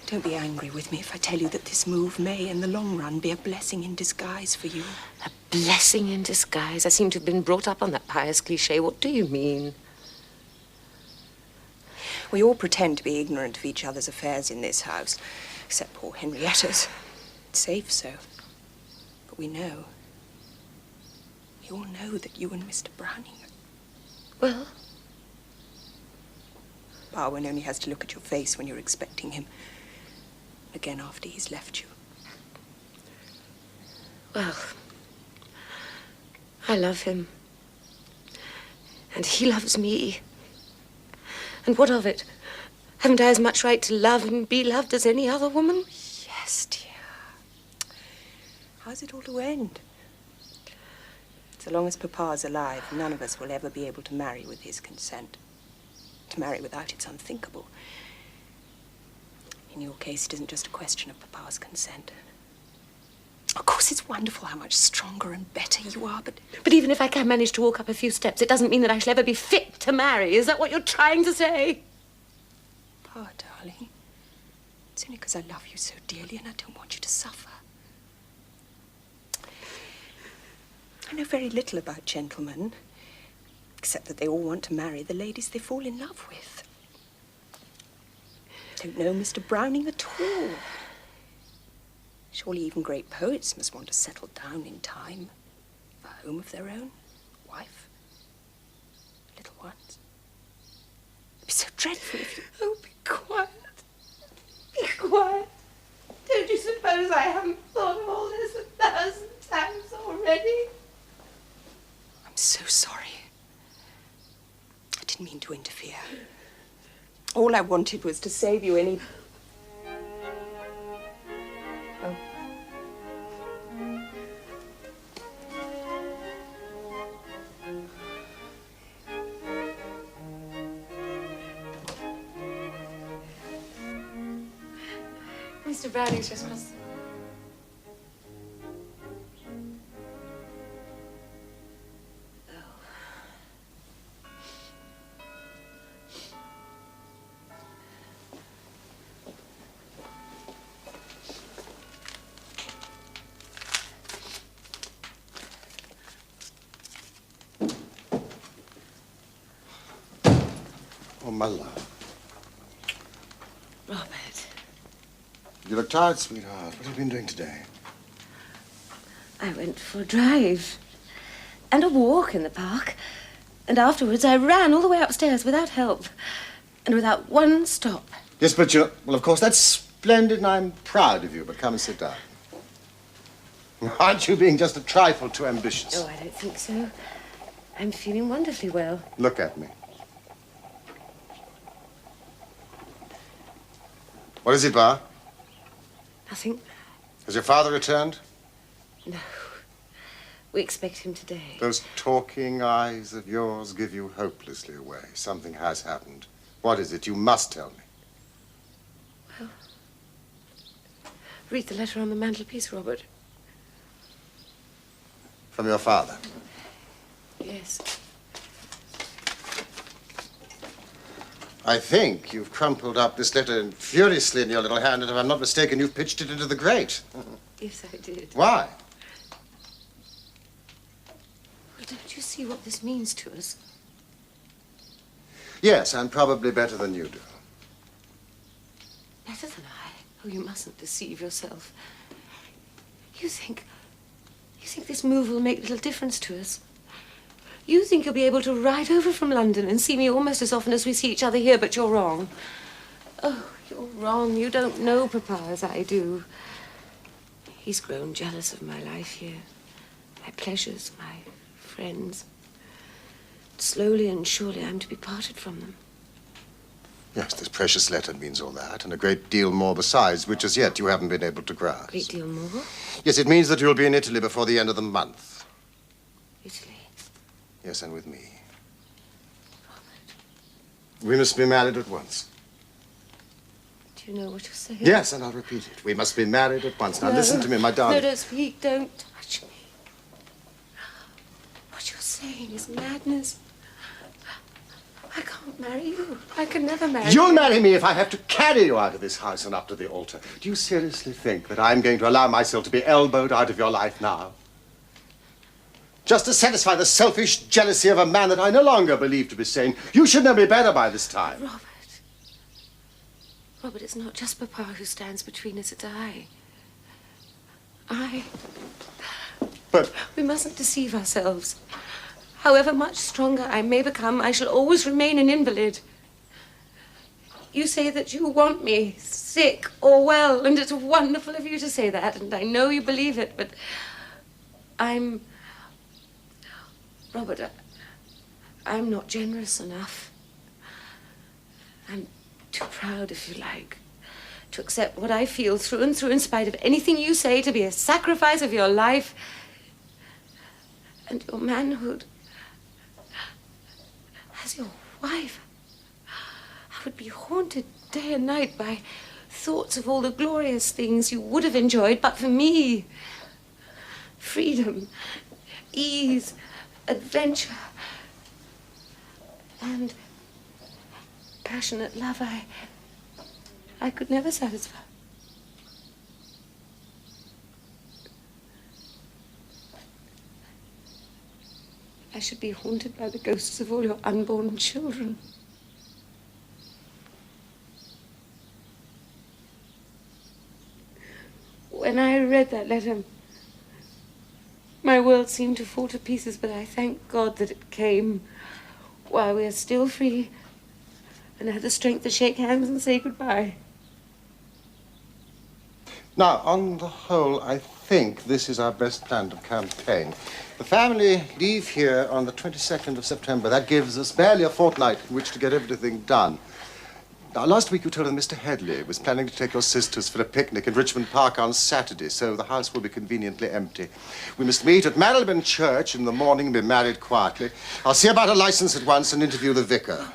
Don't be angry with me if I tell you that this move may, in the long run, be a blessing in disguise for you. A blessing in disguise? I seem to have been brought up on that pious cliché. What do you mean? We all pretend to be ignorant of each other's affairs in this house, except poor Henrietta's. It's safe so. But we know. We all know that you and Mr. Browning... Well? Barwin only has to look at your face when you're expecting him. Again after he's left you. Well, I love him. And he loves me. And what of it? Haven't I as much right to love and be loved as any other woman? Yes, dear. How's it all to end? So long as Papa's alive, none of us will ever be able to marry with his consent. To marry without it's unthinkable. In your case, it isn't just a question of Papa's consent. Of course, it's wonderful how much stronger and better you are, but... But even if I can manage to walk up a few steps, it doesn't mean that I shall ever be fit to marry. Is that what you're trying to say? Pa, darling, it's only because I love you so dearly and I don't want you to suffer. I know very little about gentlemen, except that they all want to marry the ladies they fall in love with. Don't know Mr. Browning at all. Surely even great poets must want to settle down in time, a home of their own, wife, little ones. It'd be so dreadful if you... Oh, be quiet. Be quiet. Don't you suppose I haven't thought of all this 1,000 times already? I'm so sorry. I didn't mean to interfere. All I wanted was to save you any... Oh. Mr. Browning's just crossed. Oh, my love. Robert. You look tired, sweetheart. What have you been doing today? I went for a drive and a walk in the park. And afterwards I ran all the way upstairs without help and without one stop. Yes, but you... Well, of course, that's splendid and I'm proud of you, but come and sit down. Aren't you being just a trifle too ambitious? Oh, I don't think so. I'm feeling wonderfully well. Look at me. What is it, Bar? Nothing. Has your father returned? No. We expect him today. Those talking eyes of yours give you hopelessly away. Something has happened. What is it? You must tell me. Well, read the letter on the mantelpiece, Robert. From your father? Yes. I think you've crumpled up this letter furiously in your little hand, and if I'm not mistaken, you've pitched it into the grate. Yes, I did. Why? Well, don't you see what this means to us? Yes, and probably better than you do. Better than I? Oh, you mustn't deceive yourself. You think this move will make little difference to us? You think you'll be able to ride over from London and see me almost as often as we see each other here, but you're wrong. Oh, you're wrong. You don't know Papa as I do. He's grown jealous of my life here, my pleasures, my friends. Slowly and surely I'm to be parted from them. Yes, this precious letter means all that, and a great deal more besides, which as yet you haven't been able to grasp. A great deal more? Yes, it means that you'll be in Italy before the end of the month. Italy? Yes, and with me. Robert. We must be married at once. Do you know what you're saying? Yes, and I'll repeat it. We must be married at once. Now, No. listen to me, my darling. No, don't speak. Don't touch me. What you're saying is madness. I can't marry you. I can never marry you. You'll marry me if I have to carry you out of this house and up to the altar. Do you seriously think that I'm going to allow myself to be elbowed out of your life now? Just to satisfy the selfish jealousy of a man that I no longer believe to be sane. You should know me better by this time. Robert, it's not just Papa who stands between us, it's I. But... We mustn't deceive ourselves. However much stronger I may become, I shall always remain an invalid. You say that you want me, sick or well, and it's wonderful of you to say that, and I know you believe it, but Robert, I'm not generous enough. I'm too proud, if you like, to accept what I feel through and through in spite of anything you say to be a sacrifice of your life and your manhood. As your wife, I would be haunted day and night by thoughts of all the glorious things you would have enjoyed but for me. Freedom, ease, adventure, and passionate love I could never satisfy. I should be haunted by the ghosts of all your unborn children. When I read that letter, my world seemed to fall to pieces, but I thank God that it came while we are still free and had the strength to shake hands and say goodbye. Now, on the whole, I think this is our best planned campaign. The family leave here on the 22nd of September. That gives us barely a fortnight in which to get everything done. Now, last week you told us Mr. Headley was planning to take your sisters for a picnic in Richmond Park on Saturday, so the house will be conveniently empty. We must meet at Marylebone Church in the morning and be married quietly. I'll see about a license at once and interview the vicar.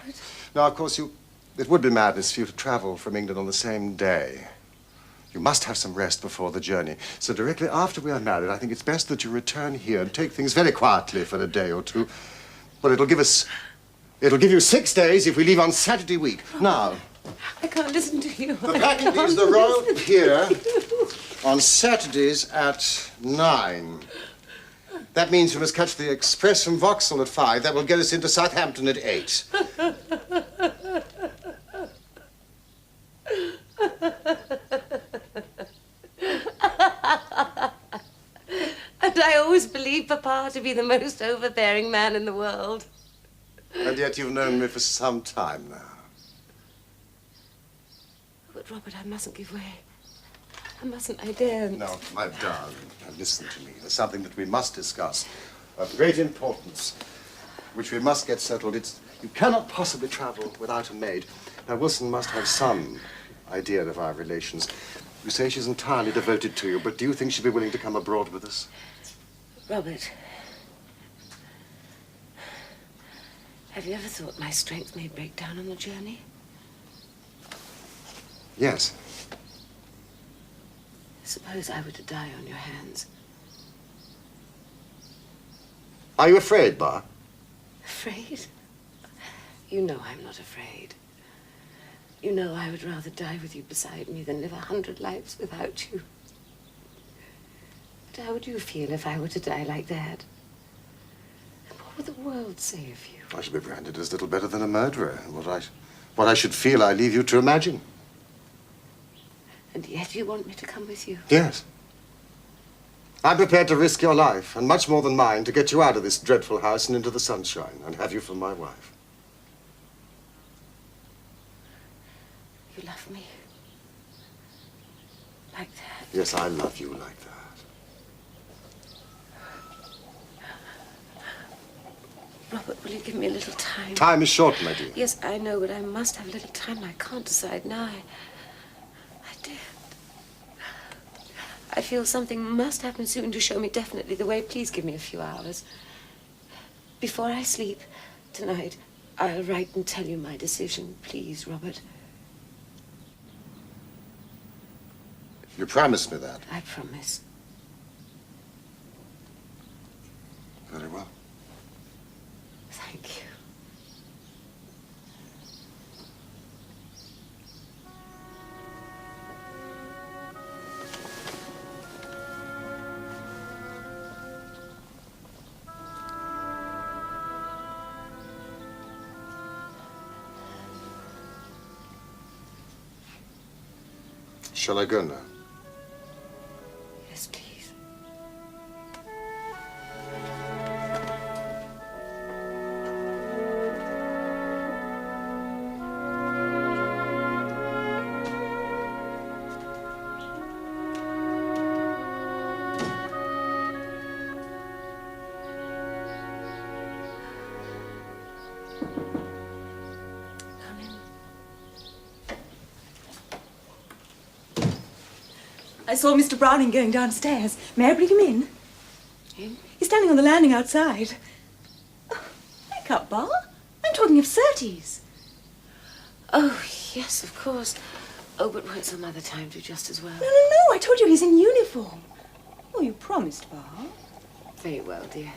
Now, of course, it would be madness for you to travel from England on the same day. You must have some rest before the journey. So directly after we are married, I think it's best that you return here and take things very quietly for a day or two. Well, it'll give you 6 days if we leave on Saturday week. Now, I can't listen to you. the packing leaves the Royal Pier on Saturdays at 9. That means we must catch the express from Vauxhall at 5. That will get us into Southampton at 8. And I always believed Papa to be the most overbearing man in the world. And yet you've known me for some time now. But, Robert, I mustn't give way. I mustn't, I daren't. No, my darling, now listen to me. There's something that we must discuss of great importance, which we must get settled. You cannot possibly travel without a maid. Now, Wilson must have some idea of our relations. You say she's entirely devoted to you, but do you think she'll be willing to come abroad with us? Robert, have you ever thought my strength may break down on the journey? Yes. Suppose I were to die on your hands. Are you afraid, Bar? Afraid? You know I'm not afraid. You know I would rather die with you beside me than live 100 lives without you. But how would you feel if I were to die like that? And what would the world say of you? I should be branded as little better than a murderer. What I should feel, I leave you to imagine. And yet you want me to come with you? Yes. I'm prepared to risk your life, and much more than mine, to get you out of this dreadful house and into the sunshine, and have you for my wife. You love me? Like that? Yes, I love you like that. Robert, will you give me a little time? Time is short, my dear. Yes, I know, but I must have a little time. I can't decide now. I daren't. I feel something must happen soon to show me definitely the way. Please give me a few hours. Before I sleep tonight, I'll write and tell you my decision. Please, Robert. You promised me that. I promise. Very well. Thank you. Shall I go now? Yes, please. Come in. I saw Mr. Browning going downstairs. May I bring him in? In? He's standing on the landing outside. Oh, wake up, Bar. I'm talking of Surtees. Oh, yes, of course. Oh, but won't some other time do just as well? No, no, no. I told you he's in uniform. Oh, you promised, Bar. Very well, dear.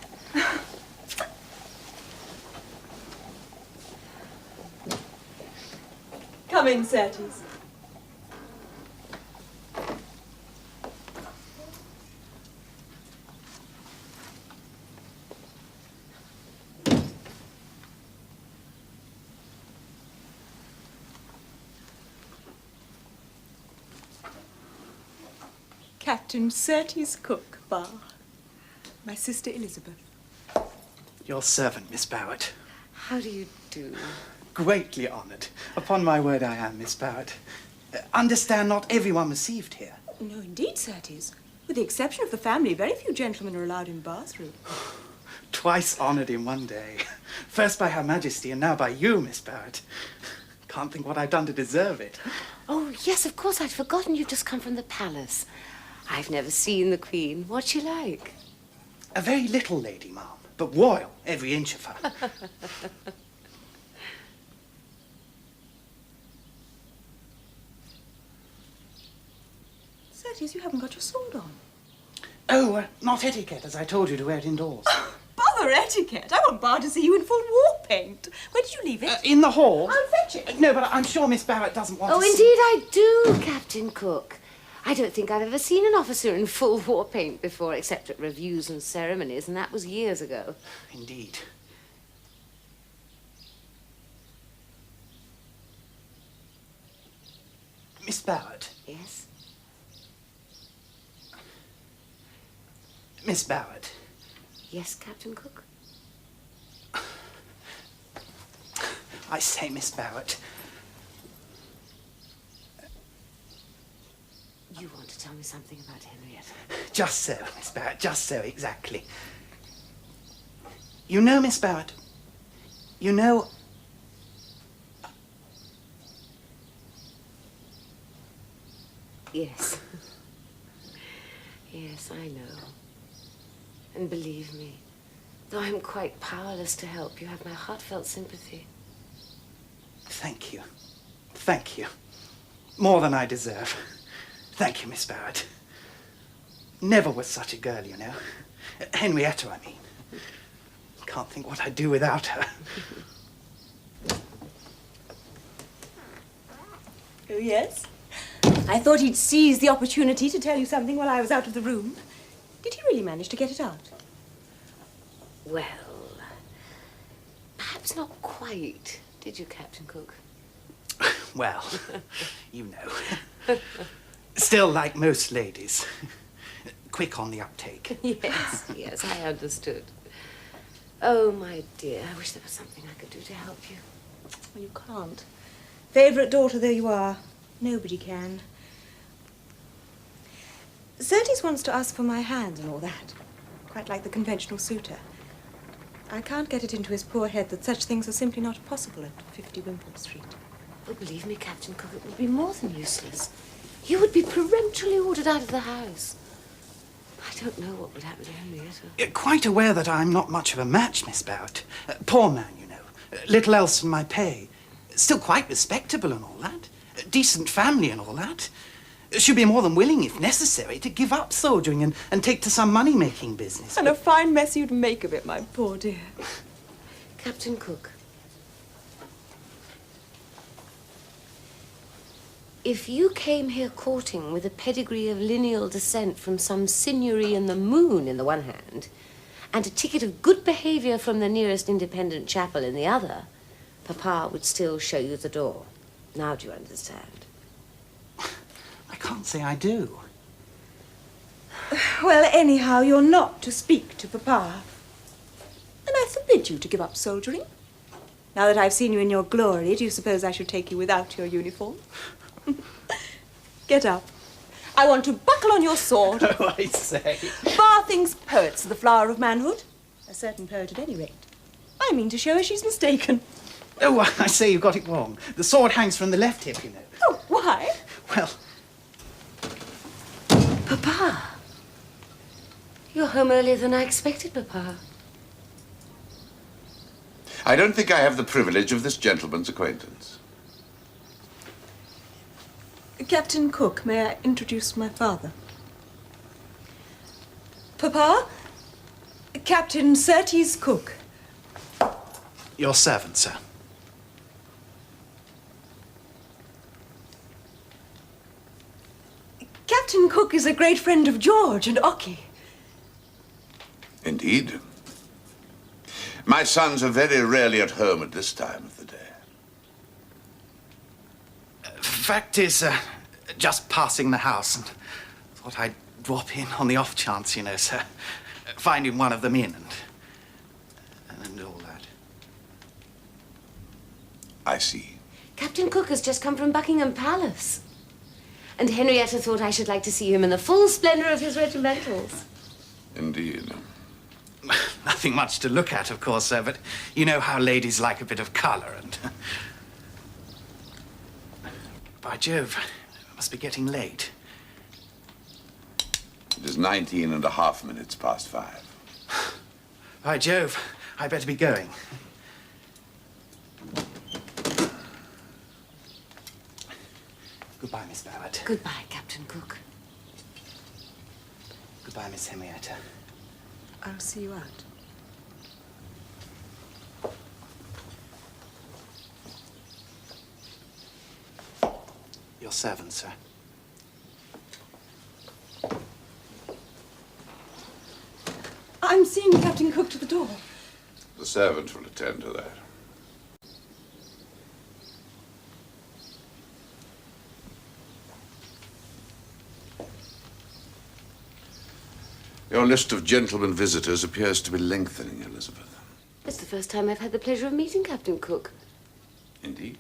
Come in, Surtees. Captain Surtees' cook, Bar. My sister Elizabeth. Your servant, Miss Barrett. How do you do? Greatly honoured. Upon my word, I am, Miss Barrett. Understand not everyone received here. No, indeed, Surtees. With the exception of the family, very few gentlemen are allowed in bathroom. Twice honoured in one day. First by Her Majesty and now by you, Miss Barrett. Can't think what I've done to deserve it. Oh, yes, of course. I'd forgotten you've just come from the palace. I've never seen the Queen. What's she like? A very little lady, ma'am, but royal, every inch of her. Surtees, you haven't got your sword on. Oh, not etiquette, as I told you, to wear it indoors. Bother etiquette. I want Bar to see you in full war paint. Where did you leave it? In the hall. I'll fetch it. No, but I'm sure Miss Barrett doesn't want Oh, to see... indeed I do, Captain Cook. I don't think I've ever seen an officer in full war paint before, except at reviews and ceremonies, and that was years ago. Indeed. Miss Barrett. Yes? Miss Barrett. Yes, Captain Cook? I say, Miss Barrett. You want to tell me something about Henrietta? Just so, Miss Barrett, just so, exactly. You know, Miss Barrett, you know... Yes. Yes, I know. And believe me, though I'm quite powerless to help, you have my heartfelt sympathy. Thank you. Thank you. More than I deserve. Thank you, Miss Barrett. Never was such a girl, you know. Henrietta, I mean. Can't think what I'd do without her. Oh, yes? I thought he'd seize the opportunity to tell you something while I was out of the room. Did he really manage to get it out? Well, perhaps not quite. Did you, Captain Cook? Well, you know. Still like most ladies. Quick on the uptake. Yes, yes, I understood. Oh, my dear, I wish there was something I could do to help you. Well, you can't. Favourite daughter though you are, nobody can. Surtees wants to ask for my hand and all that. Quite like the conventional suitor. I can't get it into his poor head that such things are simply not possible at 50 Wimpole Street. Oh, believe me, Captain Cook, it would be more than useless. You would be peremptorily ordered out of the house. I don't know what would happen to Henrietta. Quite aware that I'm not much of a match, Miss Barrett. Poor man, you know. Little else than my pay. Still quite respectable and all that. Decent family and all that. Should be more than willing, if necessary, to give up soldiering and take to some money-making business. And a fine mess you'd make of it, my poor dear. Captain Cook, if you came here courting with a pedigree of lineal descent from some seigneury in the moon in the one hand, and a ticket of good behaviour from the nearest independent chapel in the other, Papa would still show you the door. Now do you understand? I can't say I do. Well, anyhow, you're not to speak to Papa. And I forbid you to give up soldiering. Now that I've seen you in your glory, do you suppose I should take you without your uniform? Get up. I want to buckle on your sword. Oh, I say. Bar thinks poets are the flower of manhood. A certain poet at any rate. I mean to show her she's mistaken. Oh, I say you got it wrong. The sword hangs from the left hip, you know. Oh, why? Well, Papa! You're home earlier than I expected, Papa. I don't think I have the privilege of this gentleman's acquaintance. Captain Cook, may I introduce my father? Papa? Captain Surtees Cook. your servant, sir. Captain Cook is a great friend of George and Ockie. Indeed. My sons are very rarely at home at this time of the day. Fact is, just passing the house and thought I'd drop in on the off chance, you know, sir. Finding one of them in and all that. I see. Captain Cook has just come from Buckingham Palace. And Henrietta thought I should like to see him in the full splendor of his regimentals. Indeed. Nothing much to look at, of course, sir, but you know how ladies like a bit of colour and... By Jove, it must be getting late. It is 19½ minutes past 5. By Jove, I better be going. Goodbye, Miss Barrett. Goodbye, Captain Cook. Goodbye, Miss Henrietta. I'll see you out. Your servant, sir. I'm seeing Captain Cook to the door. The servant will attend to that. Your list of gentlemen visitors appears to be lengthening, Elizabeth. It's the first time I've had the pleasure of meeting Captain Cook. Indeed.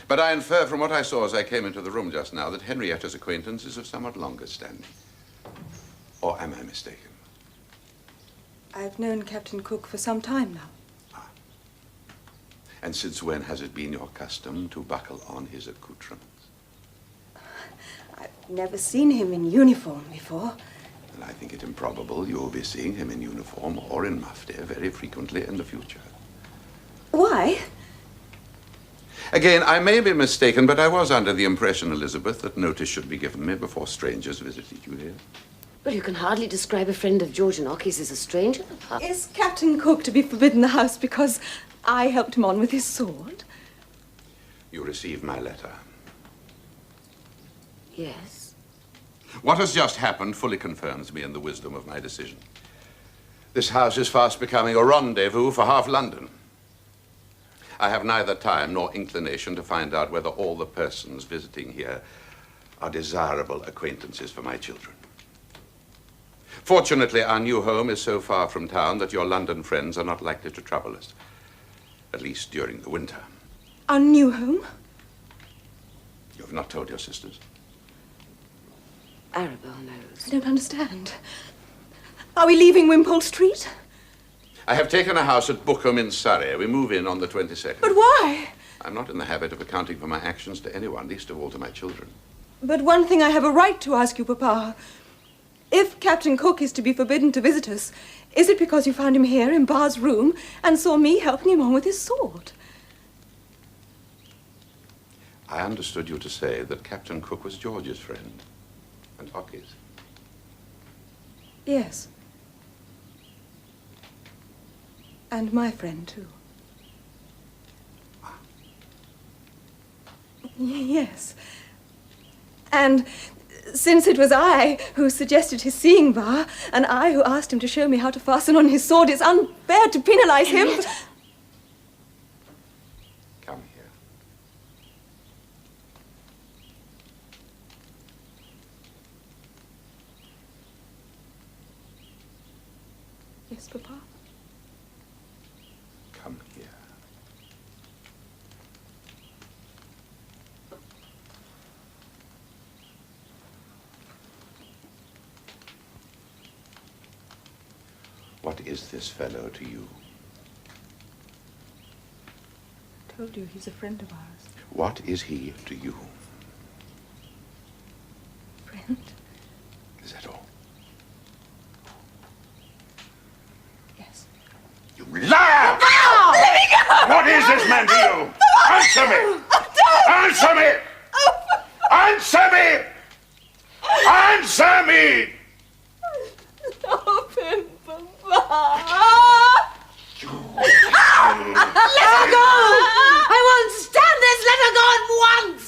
But I infer from what I saw as I came into the room just now that Henrietta's acquaintance is of somewhat longer standing. Or am I mistaken? I've known Captain Cook for some time now. Ah. And since when has it been your custom to buckle on his accoutrements? I've never seen him in uniform before. And I think it improbable you will be seeing him in uniform or in mufti very frequently in the future. Why? Again, I may be mistaken, but I was under the impression, Elizabeth, that notice should be given me before strangers visited you here. Well, you can hardly describe a friend of George and Ocky's as a stranger, Papa. Is Captain Cook to be forbidden the house because I helped him on with his sword? You received my letter. Yes. What has just happened fully confirms me in the wisdom of my decision. This house is fast becoming a rendezvous for half London. I have neither time nor inclination to find out whether all the persons visiting here are desirable acquaintances for my children. Fortunately, our new home is so far from town that your London friends are not likely to trouble us, at least during the winter. Our new home? You have not told your sisters? Arabelle knows. I don't understand. Are we leaving Wimpole Street? I have taken a house at Bookham in Surrey. We move in on the 22nd. But why? I'm not in the habit of accounting for my actions to anyone, least of all to my children. But one thing I have a right to ask you, Papa. If Captain Cook is to be forbidden to visit us, is it because you found him here in Bar's room and saw me helping him on with his sword? I understood you to say that Captain Cook was George's friend and Ocky's. Yes. And my friend, too. Yes. And since it was I who suggested his seeing Bar, and I who asked him to show me how to fasten on his sword, it's unfair to penalize him. Come here. Yes, Papa. Come here. What is this fellow to you? I told you he's a friend of ours. What is he to you? Friend? Is that all? Yes. You liar! Oh, let me go! What is this man to you? Answer me! Answer me! Answer me! Answer me! Stop him, Papa! Let her go! I won't stand this! Let her go at once!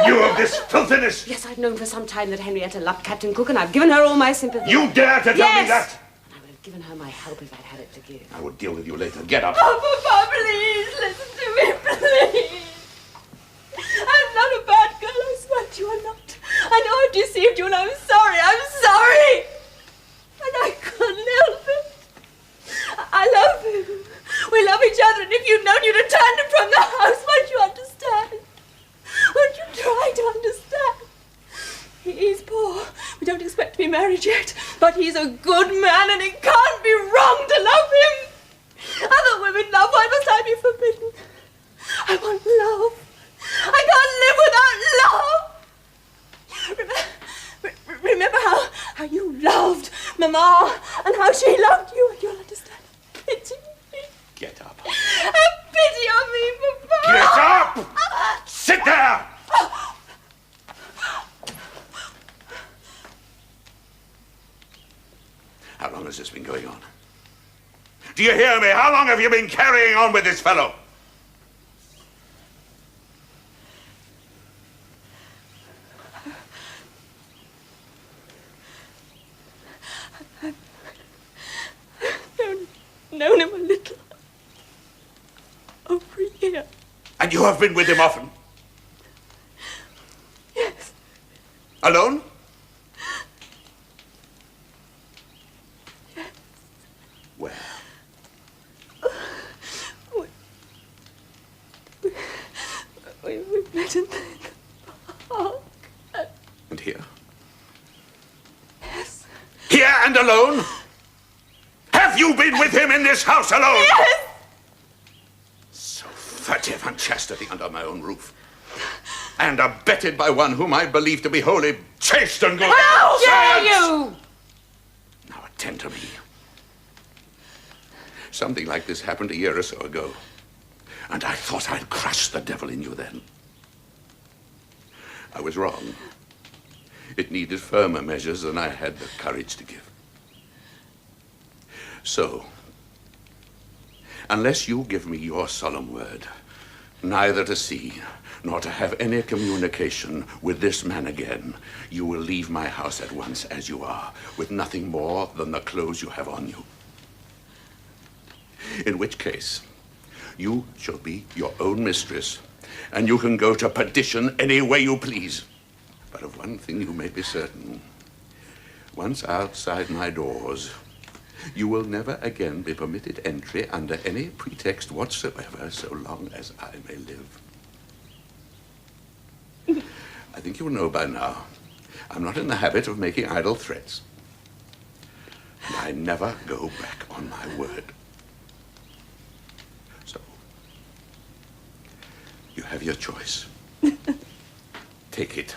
You of this filthiness! Yes, I've known for some time that Henrietta loved Captain Cook, and I've given her all my sympathy. You dare to tell me that? And I would have given her my help if I'd had it to give. I will deal with you later. Get up. Oh, Papa, please, listen to me, please. I'm not a bad girl, I swear to you, I'm not. I know I've deceived you, and I'm sorry. And I couldn't help it. I love him. We love each other, and if you'd known you'd have turned him from the house, won't you understand? Won't you try to understand? He's poor. We don't expect to be married yet, but he's a good man, and it can't be wrong to love him. Other women love. Why must I be forbidden? I want love. I can't live without love. Remember how you loved Mama and how she loved you, and you'll understand. Pity me. Get up. Have pity on me, Papa. Get up! Sit there! How long has this been going on? Do you hear me? How long have you been carrying on with this fellow? Known him a little. Over a year. And you have been with him often? Yes. Alone? Yes. Where? We met in the park. And here? Yes. Here and alone? Have you been with him in this house alone? Yes. So furtive and chastity under my own roof. And abetted by one whom I believe to be wholly chaste and good. How dare Silence! you! Now attend to me. Something like this happened a year or so ago. And I thought I'd crushed the devil in you then. I was wrong. It needed firmer measures than I had the courage to give. So, unless you give me your solemn word, neither to see nor to have any communication with this man again, you will leave my house at once as you are, with nothing more than the clothes you have on you. In which case, you shall be your own mistress, and you can go to perdition any way you please. But of one thing you may be certain. Once outside my doors, you will never again be permitted entry under any pretext whatsoever, so long as I may live. I think you know by now, I'm not in the habit of making idle threats. And I never go back on my word. So, you have your choice. Take it.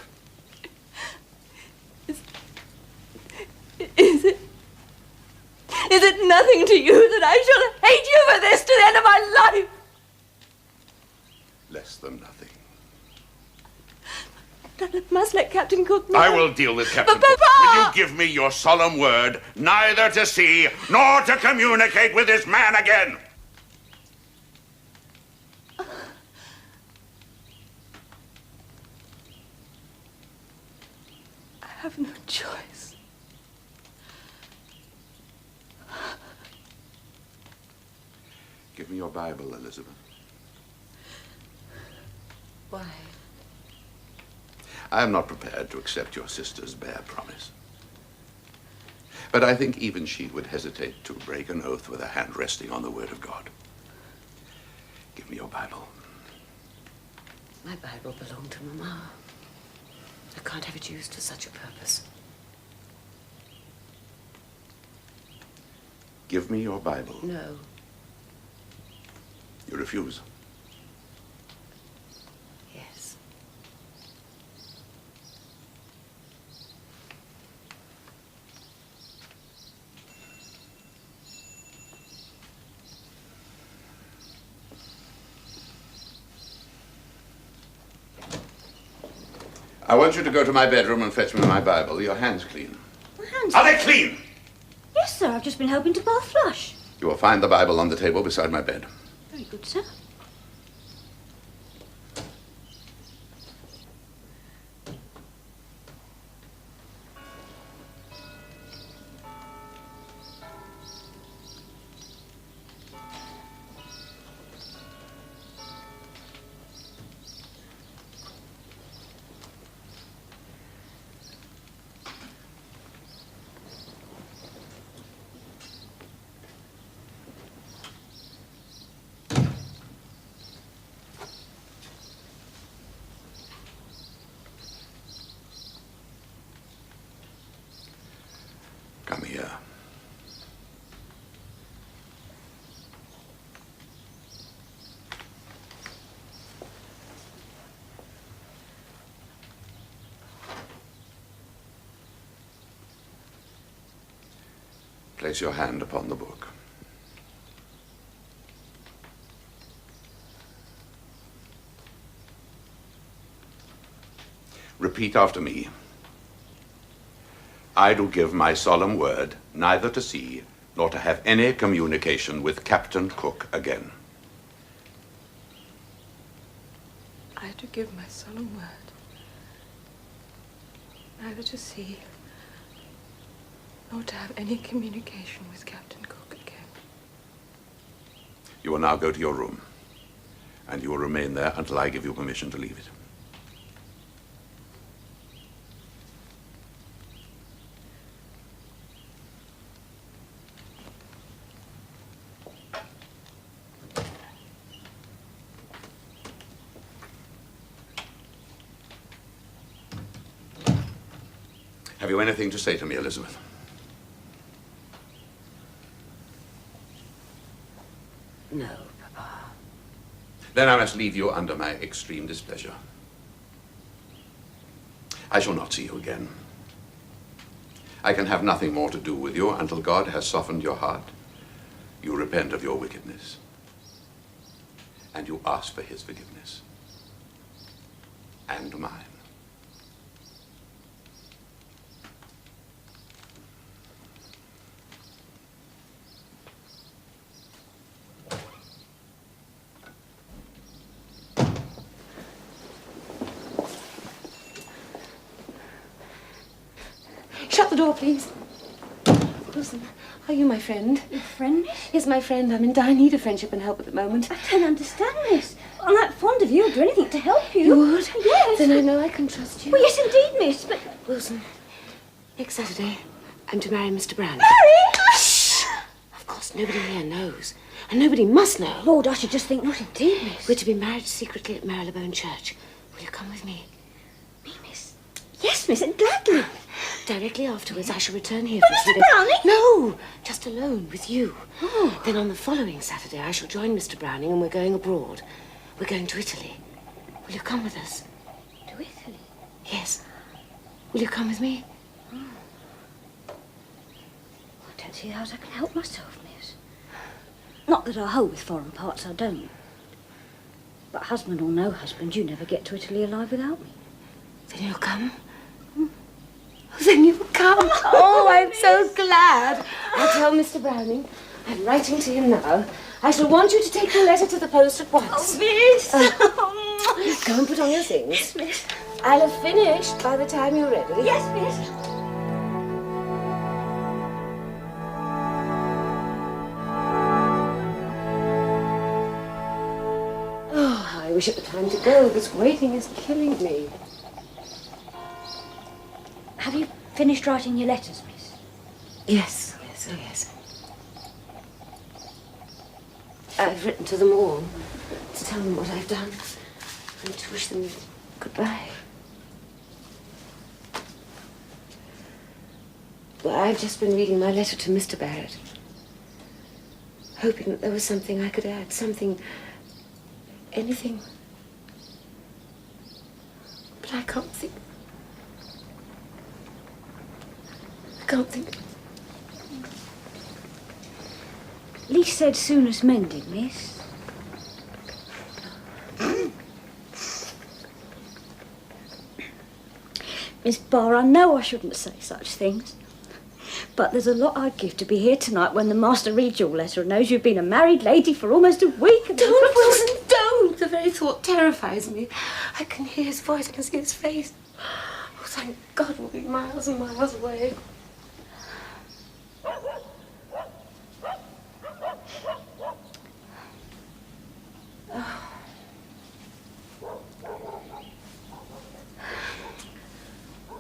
Is it nothing to you that I shall hate you for this to the end of my life? Less than nothing. I must let Captain Cook know. I will deal with Captain Cook. Will you give me your solemn word neither to see nor to communicate with this man again? I have no choice. Give me your Bible, Elizabeth. Why? I am not prepared to accept your sister's bare promise. But I think even she would hesitate to break an oath with a hand resting on the word of God. Give me your Bible. My Bible belonged to Mama. I can't have it used for such a purpose. Give me your Bible. No. You refuse. Yes. I want you to go to my bedroom and fetch me my Bible. Your hands clean. My hands? Are they clean? Yes, sir. I've just been helping to bath flush. You will find the Bible on the table beside my bed. Very good, sir. Come here. Place your hand upon the book. Repeat after me. I do give my solemn word neither to see nor to have any communication with Captain Cook again. I do give my solemn word neither to see nor to have any communication with Captain Cook again. You will now go to your room, and you will remain there until I give you permission to leave it. Have you anything to say to me, Elizabeth? No, Papa. Then I must leave you under my extreme displeasure. I shall not see you again. I can have nothing more to do with you until God has softened your heart. You repent of your wickedness. And you ask for his forgiveness. And mine. Shut the door, please. Wilson, are you my friend? Your friend, miss? Yes, my friend. I'm in dire need of friendship and help at the moment. I don't understand, miss. I'm that fond of you. I'd do anything to help you. You would? Yes. Then I know I can trust you. Well, yes, indeed, miss, but... Wilson, next Saturday, I'm to marry Mr. Brown. Marry? Shh! Of course, nobody here knows. And nobody must know. Lord, I should just think not indeed, miss. We're to be married secretly at Marylebone Church. Will you come with me? Me, miss? Yes, miss, and gladly. Directly afterwards, I shall return here But for a few Mr. days. Browning? No, just alone with you. Oh. Then on the following Saturday, I shall join Mr. Browning and we're going abroad. We're going to Italy. Will you come with us? To Italy? Yes. Will you come with me? I don't see how I can help myself, miss. Not that I hold with foreign parts, I don't. But husband or no husband, you never get to Italy alive without me. Then you'll come? Then you'll come. Oh, I'm so glad. I'll tell Mr. Browning. I'm writing to him now. I shall want you to take your letter to the post at once. Oh, miss! Go and put on your things. Yes, miss. I'll have finished by the time you're ready. Yes, miss. Oh, I wish it were time to go. This waiting is killing me. Have you finished writing your letters, miss? Yes, yes, oh yes. I've written to them all to tell them what I've done and to wish them goodbye. Well, I've just been reading my letter to Mr. Barrett, hoping that there was something I could add, something, anything. But I can't think. I can't think. Least said soonest mended, miss. Miss Barr, I know I shouldn't say such things, but there's a lot I'd give to be here tonight when the master reads your letter and knows you've been a married lady for almost a week. And Don't, Wilson, don't! The very thought terrifies me. I can hear his voice, I can see his face. Oh, thank God we'll be miles and miles away.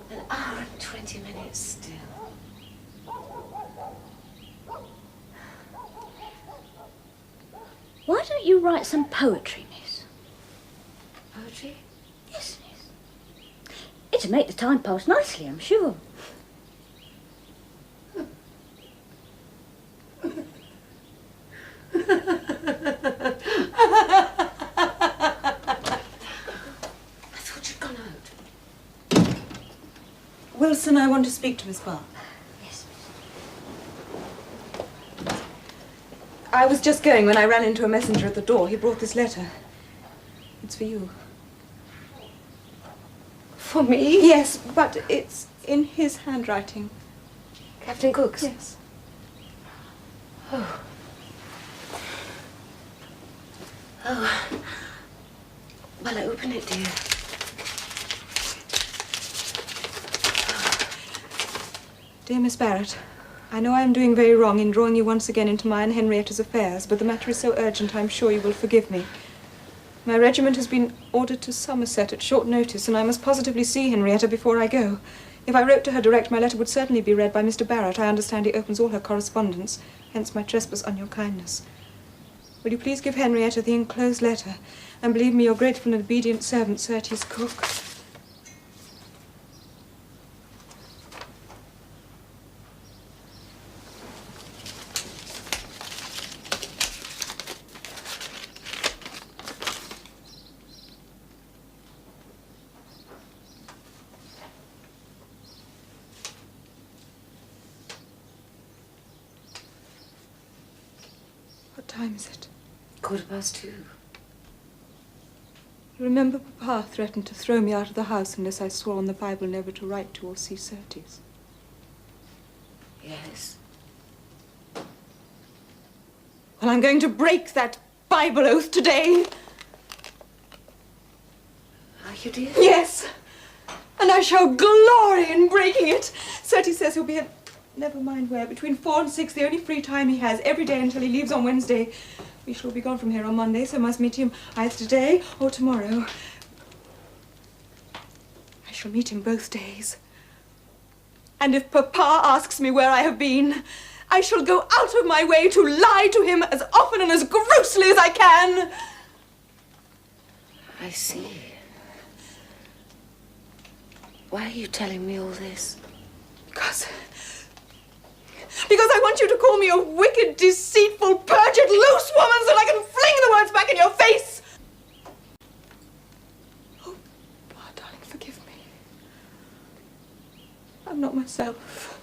An hour and 20 minutes still. why don't you write some poetry, miss? Poetry? Yes, miss. It'd make the time pass nicely, I'm sure. I thought you'd gone out. Wilson, I want to speak to Miss Barr. Yes, I was just going when I ran into a messenger at the door. He brought this letter. It's for you. For me? Yes, but it's in his handwriting. Captain Cook's? Yes. Oh. Oh. Well, open it, dear. Dear Miss Barrett, I know I am doing very wrong in drawing you once again into my and Henrietta's affairs, but the matter is so urgent I'm sure you will forgive me. My regiment has been ordered to Somerset at short notice, and I must positively see Henrietta before I go. If I wrote to her direct, my letter would certainly be read by Mr. Barrett. I understand he opens all her correspondence, hence my trespass on your kindness. Will you please give Henrietta the enclosed letter, and believe me your grateful and obedient servant, Surtees Cook. time is it? 2:15. You remember Papa threatened to throw me out of the house unless I swore on the Bible never to write to or see Surtees. Yes. Well, I'm going to break that Bible oath today. Are you, dear? Yes. And I shall glory in breaking it. Surtees says he'll be at never mind where, between 4 and 6, the only free time he has every day until he leaves on Wednesday. We shall be gone from here on Monday, so I must meet him either today or tomorrow. I shall meet him both days. And if Papa asks me where I have been, I shall go out of my way to lie to him as often and as grossly as I can. I see. Why are you telling me all this? Because I want you to call me a wicked, deceitful, perjured, loose woman so that I can fling the words back in your face. Oh, darling, forgive me. I'm not myself.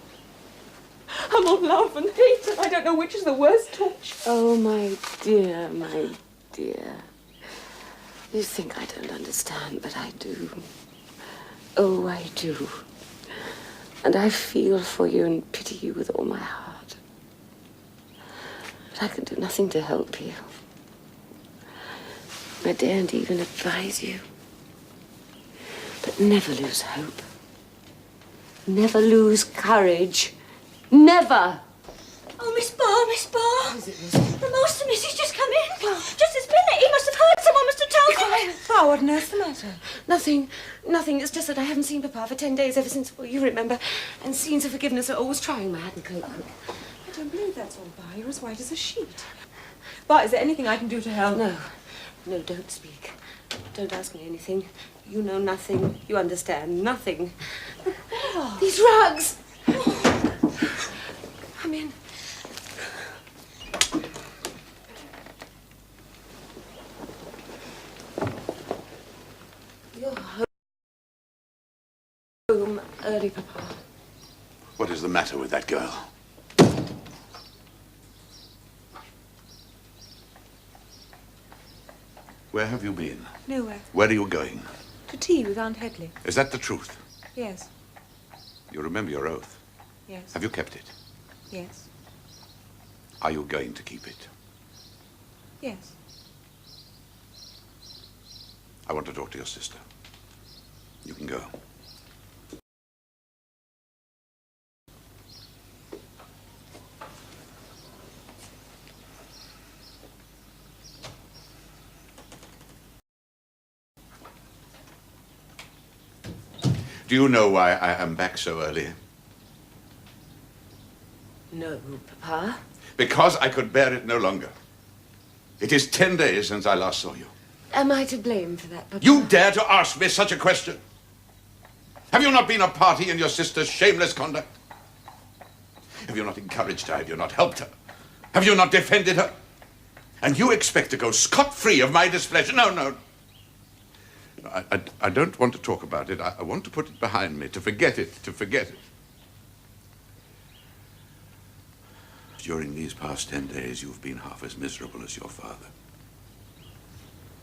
I'm all love and hate, and I don't know which is the worst torture. Oh, my dear, my dear. You think I don't understand, but I do. Oh, I do. And I feel for you and pity you with all my heart. But I can do nothing to help you. I daren't even advise you. But never lose hope. Never lose courage. Never! Oh, Miss Barr. Is it, Lizzie? The master missus just come in. Just this minute. He must have heard. Someone must have told him. Barr, what on earth's the matter? Nothing. It's just that I haven't seen Papa for 10 days, ever since, well, you remember, and scenes of forgiveness are always trying my hat and coat. I don't believe that's all, Barr. You're as white as a sheet. Barr, is there anything I can do to help? No, don't speak. Don't ask me anything. You know nothing. You understand nothing. Oh. These rugs! Come in. You're home early, Papa. What is the matter with that girl? Where have you been? Nowhere. Where are you going? To tea with Aunt Hedley. Is that the truth? Yes. You remember your oath? Yes. Have you kept it? Yes. Are you going to keep it? Yes. I want to talk to your sister. You can go. Do you know why I am back so early? No, Papa. Because I could bear it no longer. It is 10 days since I last saw you. Am I to blame for that, Papa? You dare to ask me such a question? Have you not been a party in your sister's shameless conduct? Have you not encouraged her? Have you not helped her? Have you not defended her? And you expect to go scot-free of my displeasure? No. I don't want to talk about it. I want to put it behind me, to forget it. During these past 10 days, you've been half as miserable as your father.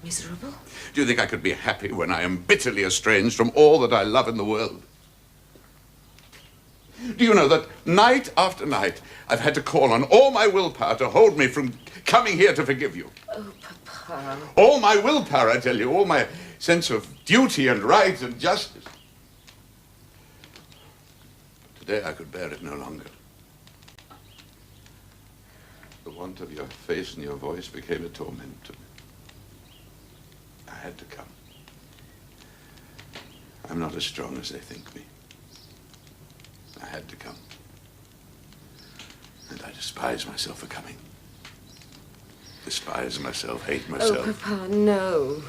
Miserable? Do you think I could be happy when I am bitterly estranged from all that I love in the world? Do you know that night after night, I've had to call on all my willpower to hold me from coming here to forgive you? Oh, Papa. All my willpower, I tell you, all my sense of duty and right and justice. Today I could bear it no longer. The want of your face and your voice became a torment to me. I had to come. I'm not as strong as they think me. I had to come. And I despise myself for coming. Despise myself, hate myself. Oh, Papa, no.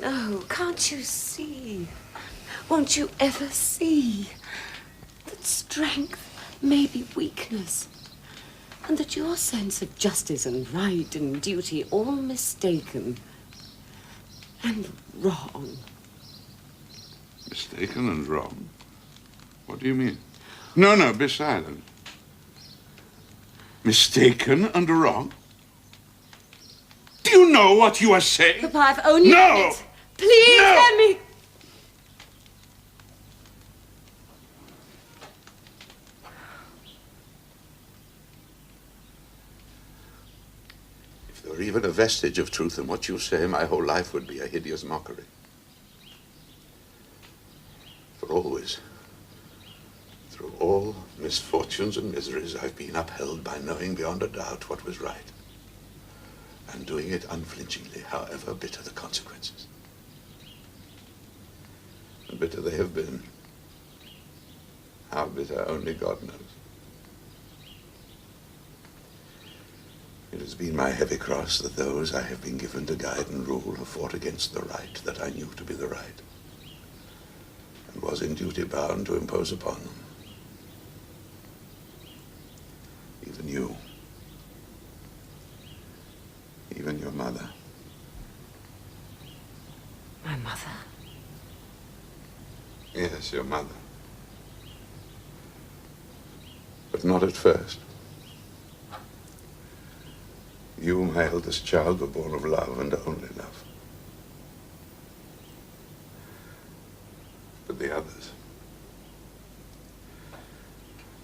No, can't you see? Won't you ever see that strength may be weakness? And that your sense of justice and right and duty all mistaken and wrong. Mistaken and wrong? What do you mean? No, be silent. Mistaken and wrong? Do you know what you are saying? Papa, if only... No! Please, No! let me... If there were even a vestige of truth in what you say, my whole life would be a hideous mockery. For always, through all misfortunes and miseries, I've been upheld by knowing beyond a doubt what was right, and doing it unflinchingly, however bitter the consequences. And bitter they have been. How bitter, only God knows. It has been my heavy cross that those I have been given to guide and rule have fought against the right that I knew to be the right, and was in duty bound to impose upon them. Even you. Even your mother. My mother? Yes, your mother. But not at first. You, my eldest child, were born of love and only love. But the others,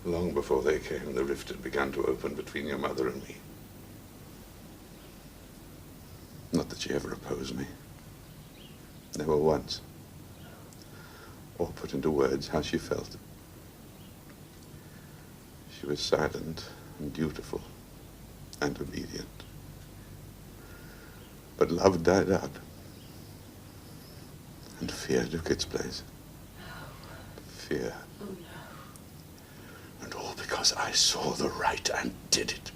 long before they came, the rift had begun to open between your mother and me. Not that she ever opposed me. Never once. Or put into words how she felt. She was silent and dutiful and obedient. But love died out. And fear took its place. Fear. Oh, no. And all because I saw the right and did it.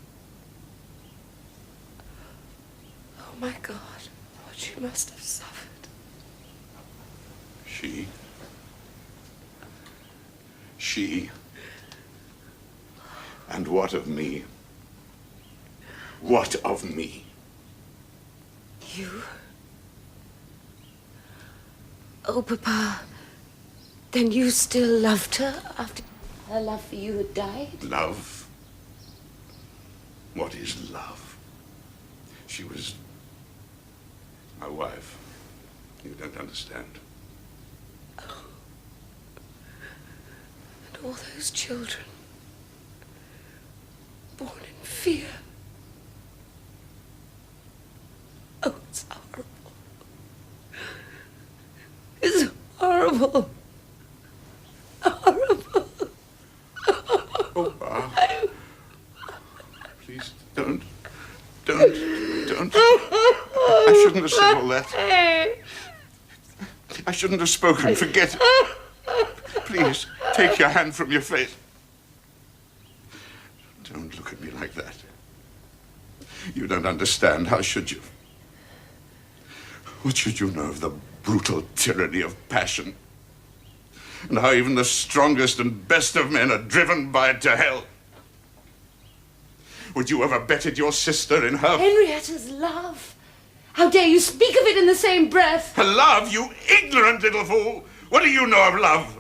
Oh, my God. What she must have suffered. She? She? And what of me? What of me? You? Oh, Papa. Then you still loved her after her love for you had died? Love? What is love? She was my wife. You don't understand. Oh. And all those children, born in fear. Oh, it's horrible. It's horrible. Horrible. Oh, Ma. Please, don't. I shouldn't have said all that. I shouldn't have spoken. Forget it. Please, take your hand from your face. Don't look at me like that. You don't understand. How should you? What should you know of the brutal tyranny of passion? And how even the strongest and best of men are driven by it to hell? Would you have abetted your sister in her... Henrietta's love. How dare you speak of it in the same breath? Her love, you ignorant little fool! What do you know of love?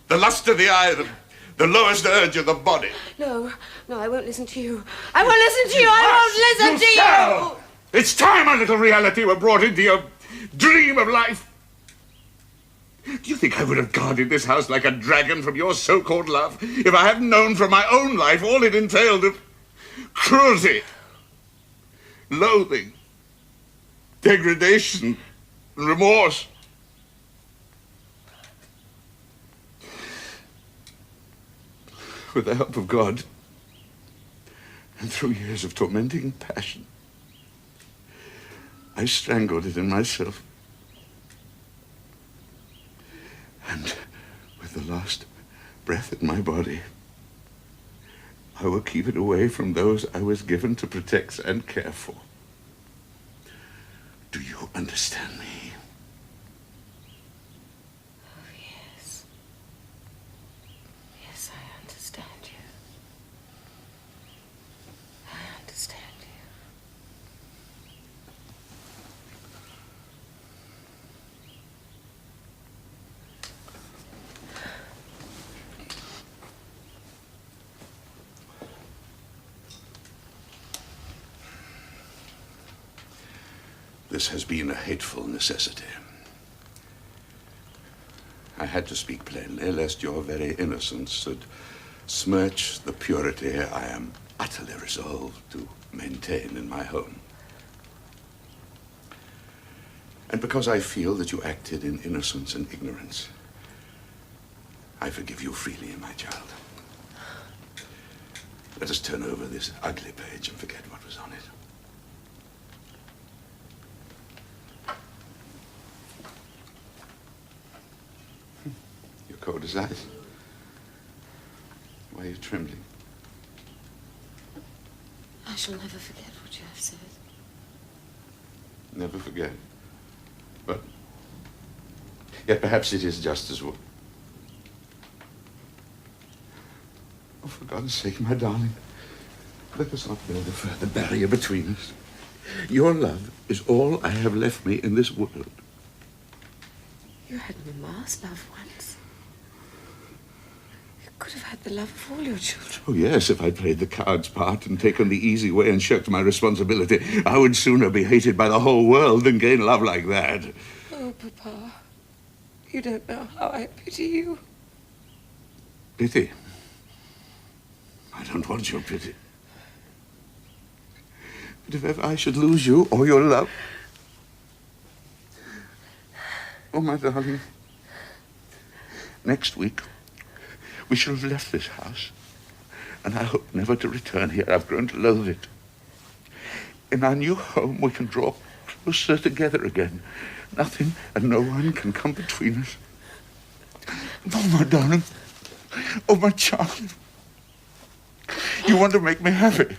The lust of the eye, the lowest urge of the body. No, I won't listen to you. I won't listen to you. I won't listen to you. It's time a little reality were brought into your dream of life. Do you think I would have guarded this house like a dragon from your so-called love if I hadn't known from my own life all it entailed of cruelty, loathing, degradation, and remorse? With the help of God, and through years of tormenting passion, I strangled it in myself. And with the last breath in my body, I will keep it away from those I was given to protect and care for. Do you understand me? Oh, yes. Yes, I understand you. I understand you. This has been a hateful necessity. I had to speak plainly, lest your very innocence should smirch the purity I am utterly resolved to maintain in my home. And because I feel that you acted in innocence and ignorance, I forgive you freely, my child. Let us turn over this ugly page and forget what was on it. You're cold as ice. Why are you trembling? I shall never forget what you have said. Never forget. But yet perhaps it is just as well. Oh, for God's sake, my darling, let us not build a further barrier between us. Your love is all I have left me in this world. You had Mamma's love once. You could have had the love of all your children. Oh, yes, if I'd played the coward's part and taken the easy way and shirked my responsibility, I would sooner be hated by the whole world than gain love like that. Oh, Papa, you don't know how I pity you. Pity? I don't want your pity. But if ever I should lose you or your love... Oh, my darling, next week we shall have left this house, and I hope never to return here. I've grown to loathe it. In our new home we can draw closer together again. Nothing and no one can come between us. Oh, my darling. Oh, my child. You want to make me happy.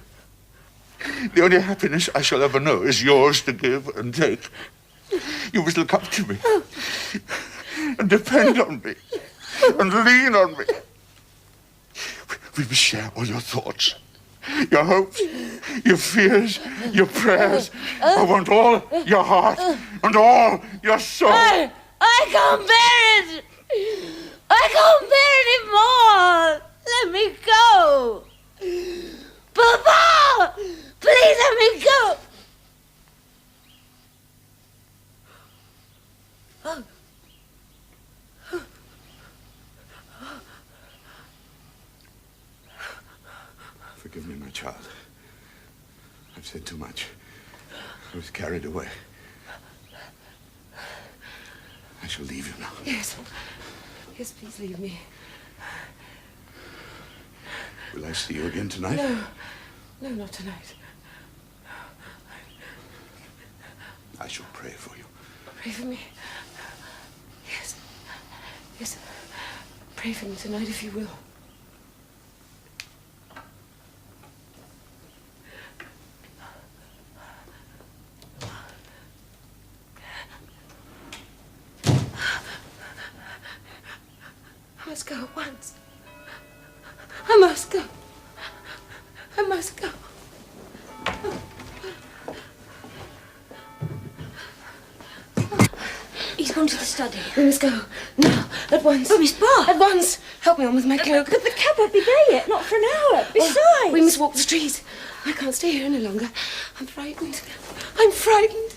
The only happiness I shall ever know is yours to give and take. You must look up to me and depend on me and lean on me. We must share all your thoughts, your hopes, your fears, your prayers. I want all your heart and all your soul. I can't bear it. I can't bear it anymore. Let me go. Papa, please let me go. Forgive me, my child. I've said too much. I was carried away. I shall leave you now. Yes. Yes, please leave me. Will I see you again tonight? No. No, not tonight. I shall pray for you. Pray for me. Yes. Yes. Pray for me tonight if you will. I must go at once. I must go. I must go. He's gone to the study. We must go. Now. At once. But Miss Barr! At once. Help me on with my cloak. But the cab won't be there yet, not for an hour. Besides... Oh, we must walk the streets. I can't stay here any longer. I'm frightened. I'm frightened.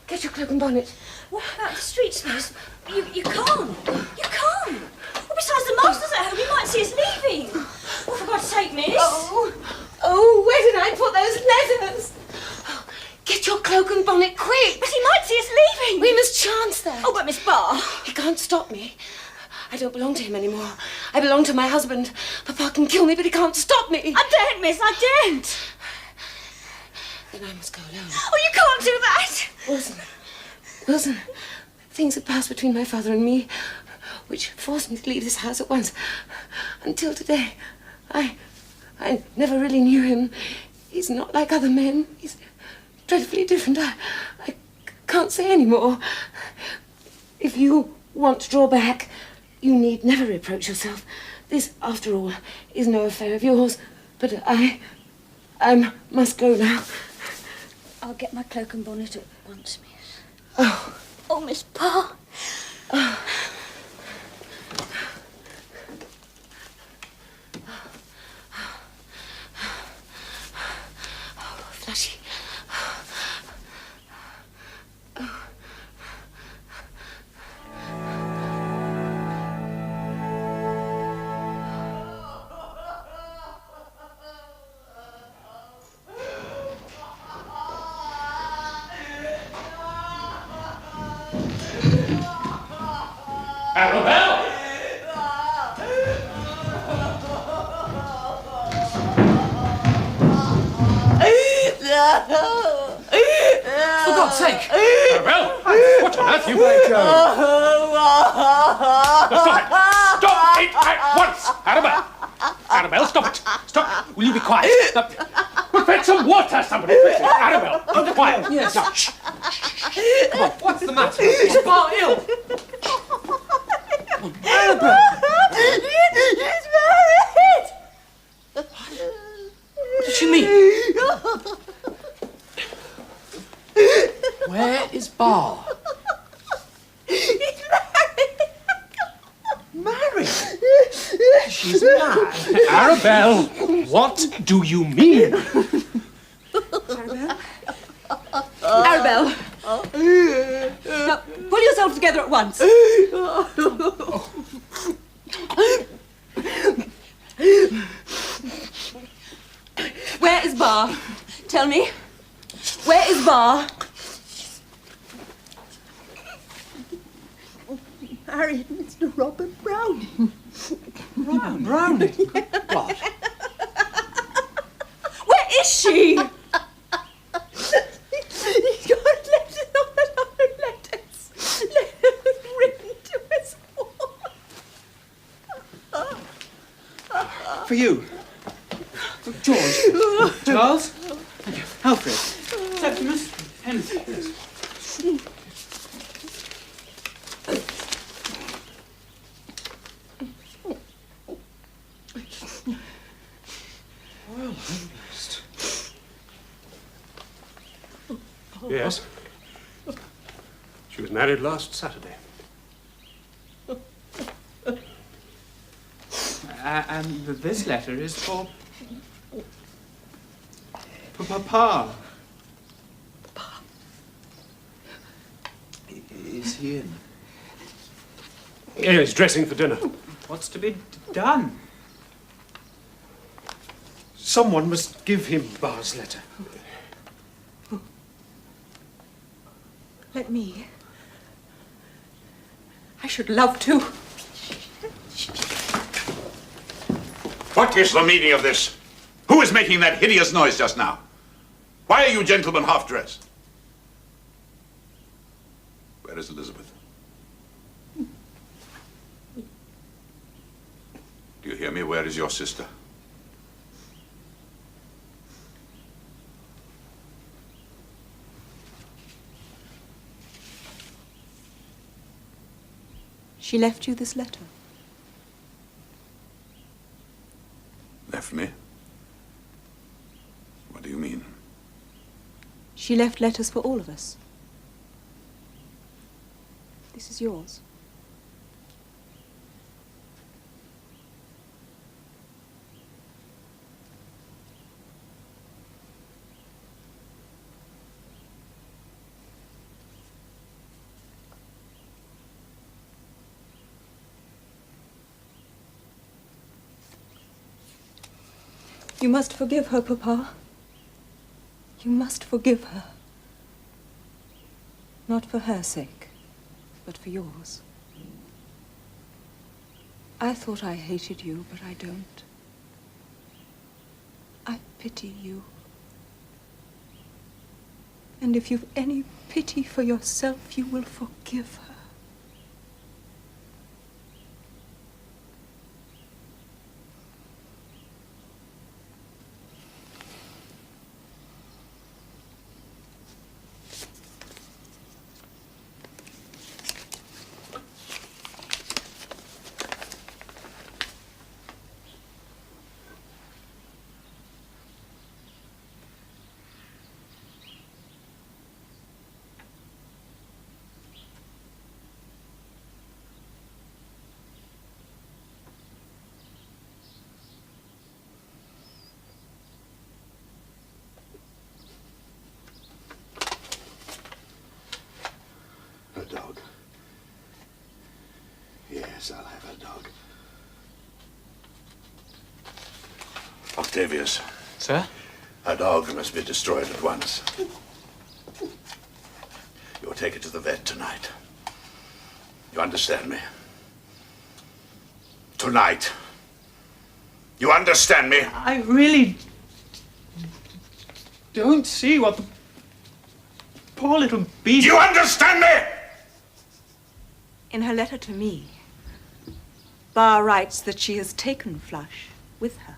Get your cloak and bonnet. What about the streets, Miss? You can't. You can't. Well, besides, the master's at home. He might see us leaving. Oh, for God's sake, Miss. Oh, where did I put those letters? Oh, get your cloak and bonnet quick. But he might see us leaving. We must chance that. Oh, but Miss Barr. He can't stop me. I don't belong to him anymore. I belong to my husband. Papa can kill me, but he can't stop me. I daren't, Miss. I daren't. Then I must go alone. Oh, you can't do that. Wilson, things have passed between my father and me, which forced me to leave this house at once. Until today, I never really knew him. He's not like other men. He's dreadfully different. I can't say any more. If you want to draw back, you need never reproach yourself. This, after all, is no affair of yours. But I must go now. I'll get my cloak and bonnet at once, Miss. Oh. Oh, Miss Barr. Oh, Flushy. Arabelle! For God's sake! Arabelle! What on earth you... Stop it! Stop it at once! Arabelle! Arabelle, stop it! Stop! Will you be quiet? Well, fetch some water, somebody! Arabelle, be quiet! Yes. Now, shh! Come on, what's the matter? Is Bar ill? Arabelle! She's married! What does she mean? Where is Bar? He's Married? She's mad. Arabelle, what do you mean? Arabelle. Now, pull yourself together at once. Where is Bar? Tell me. Where is Bar? Married Mr. Robert Browning. Browning? What? Where is she? He's got letters on other letters. Letters written to us all. For you. George. Charles. Thank you. Alfred. Septimus. Henry. Yes. Well, Yes. She was married last Saturday. And this letter is for Papa. Is he in? Yeah, he's dressing for dinner. What's to be done? Someone must give him Bar's letter. Let me. I should love to. What is the meaning of this? Who is making that hideous noise just now? Why are you gentlemen half-dressed? Where is Elizabeth? Do you hear me? Where is your sister? She left you this letter. Left me? What do you mean? She left letters for all of us. This is yours. You must forgive her, Papa. You must forgive her. Not for her sake, but for yours. I thought I hated you, but I don't. I pity you. And if you've any pity for yourself, you will forgive her. A dog. Yes, I'll have a dog. Octavius. Sir? Her dog must be destroyed at once. You'll take it to the vet tonight. You understand me? tonight. You understand me? I really don't see what the poor little beast... Do you understand me? In her letter to me, Bar writes that she has taken Flush with her.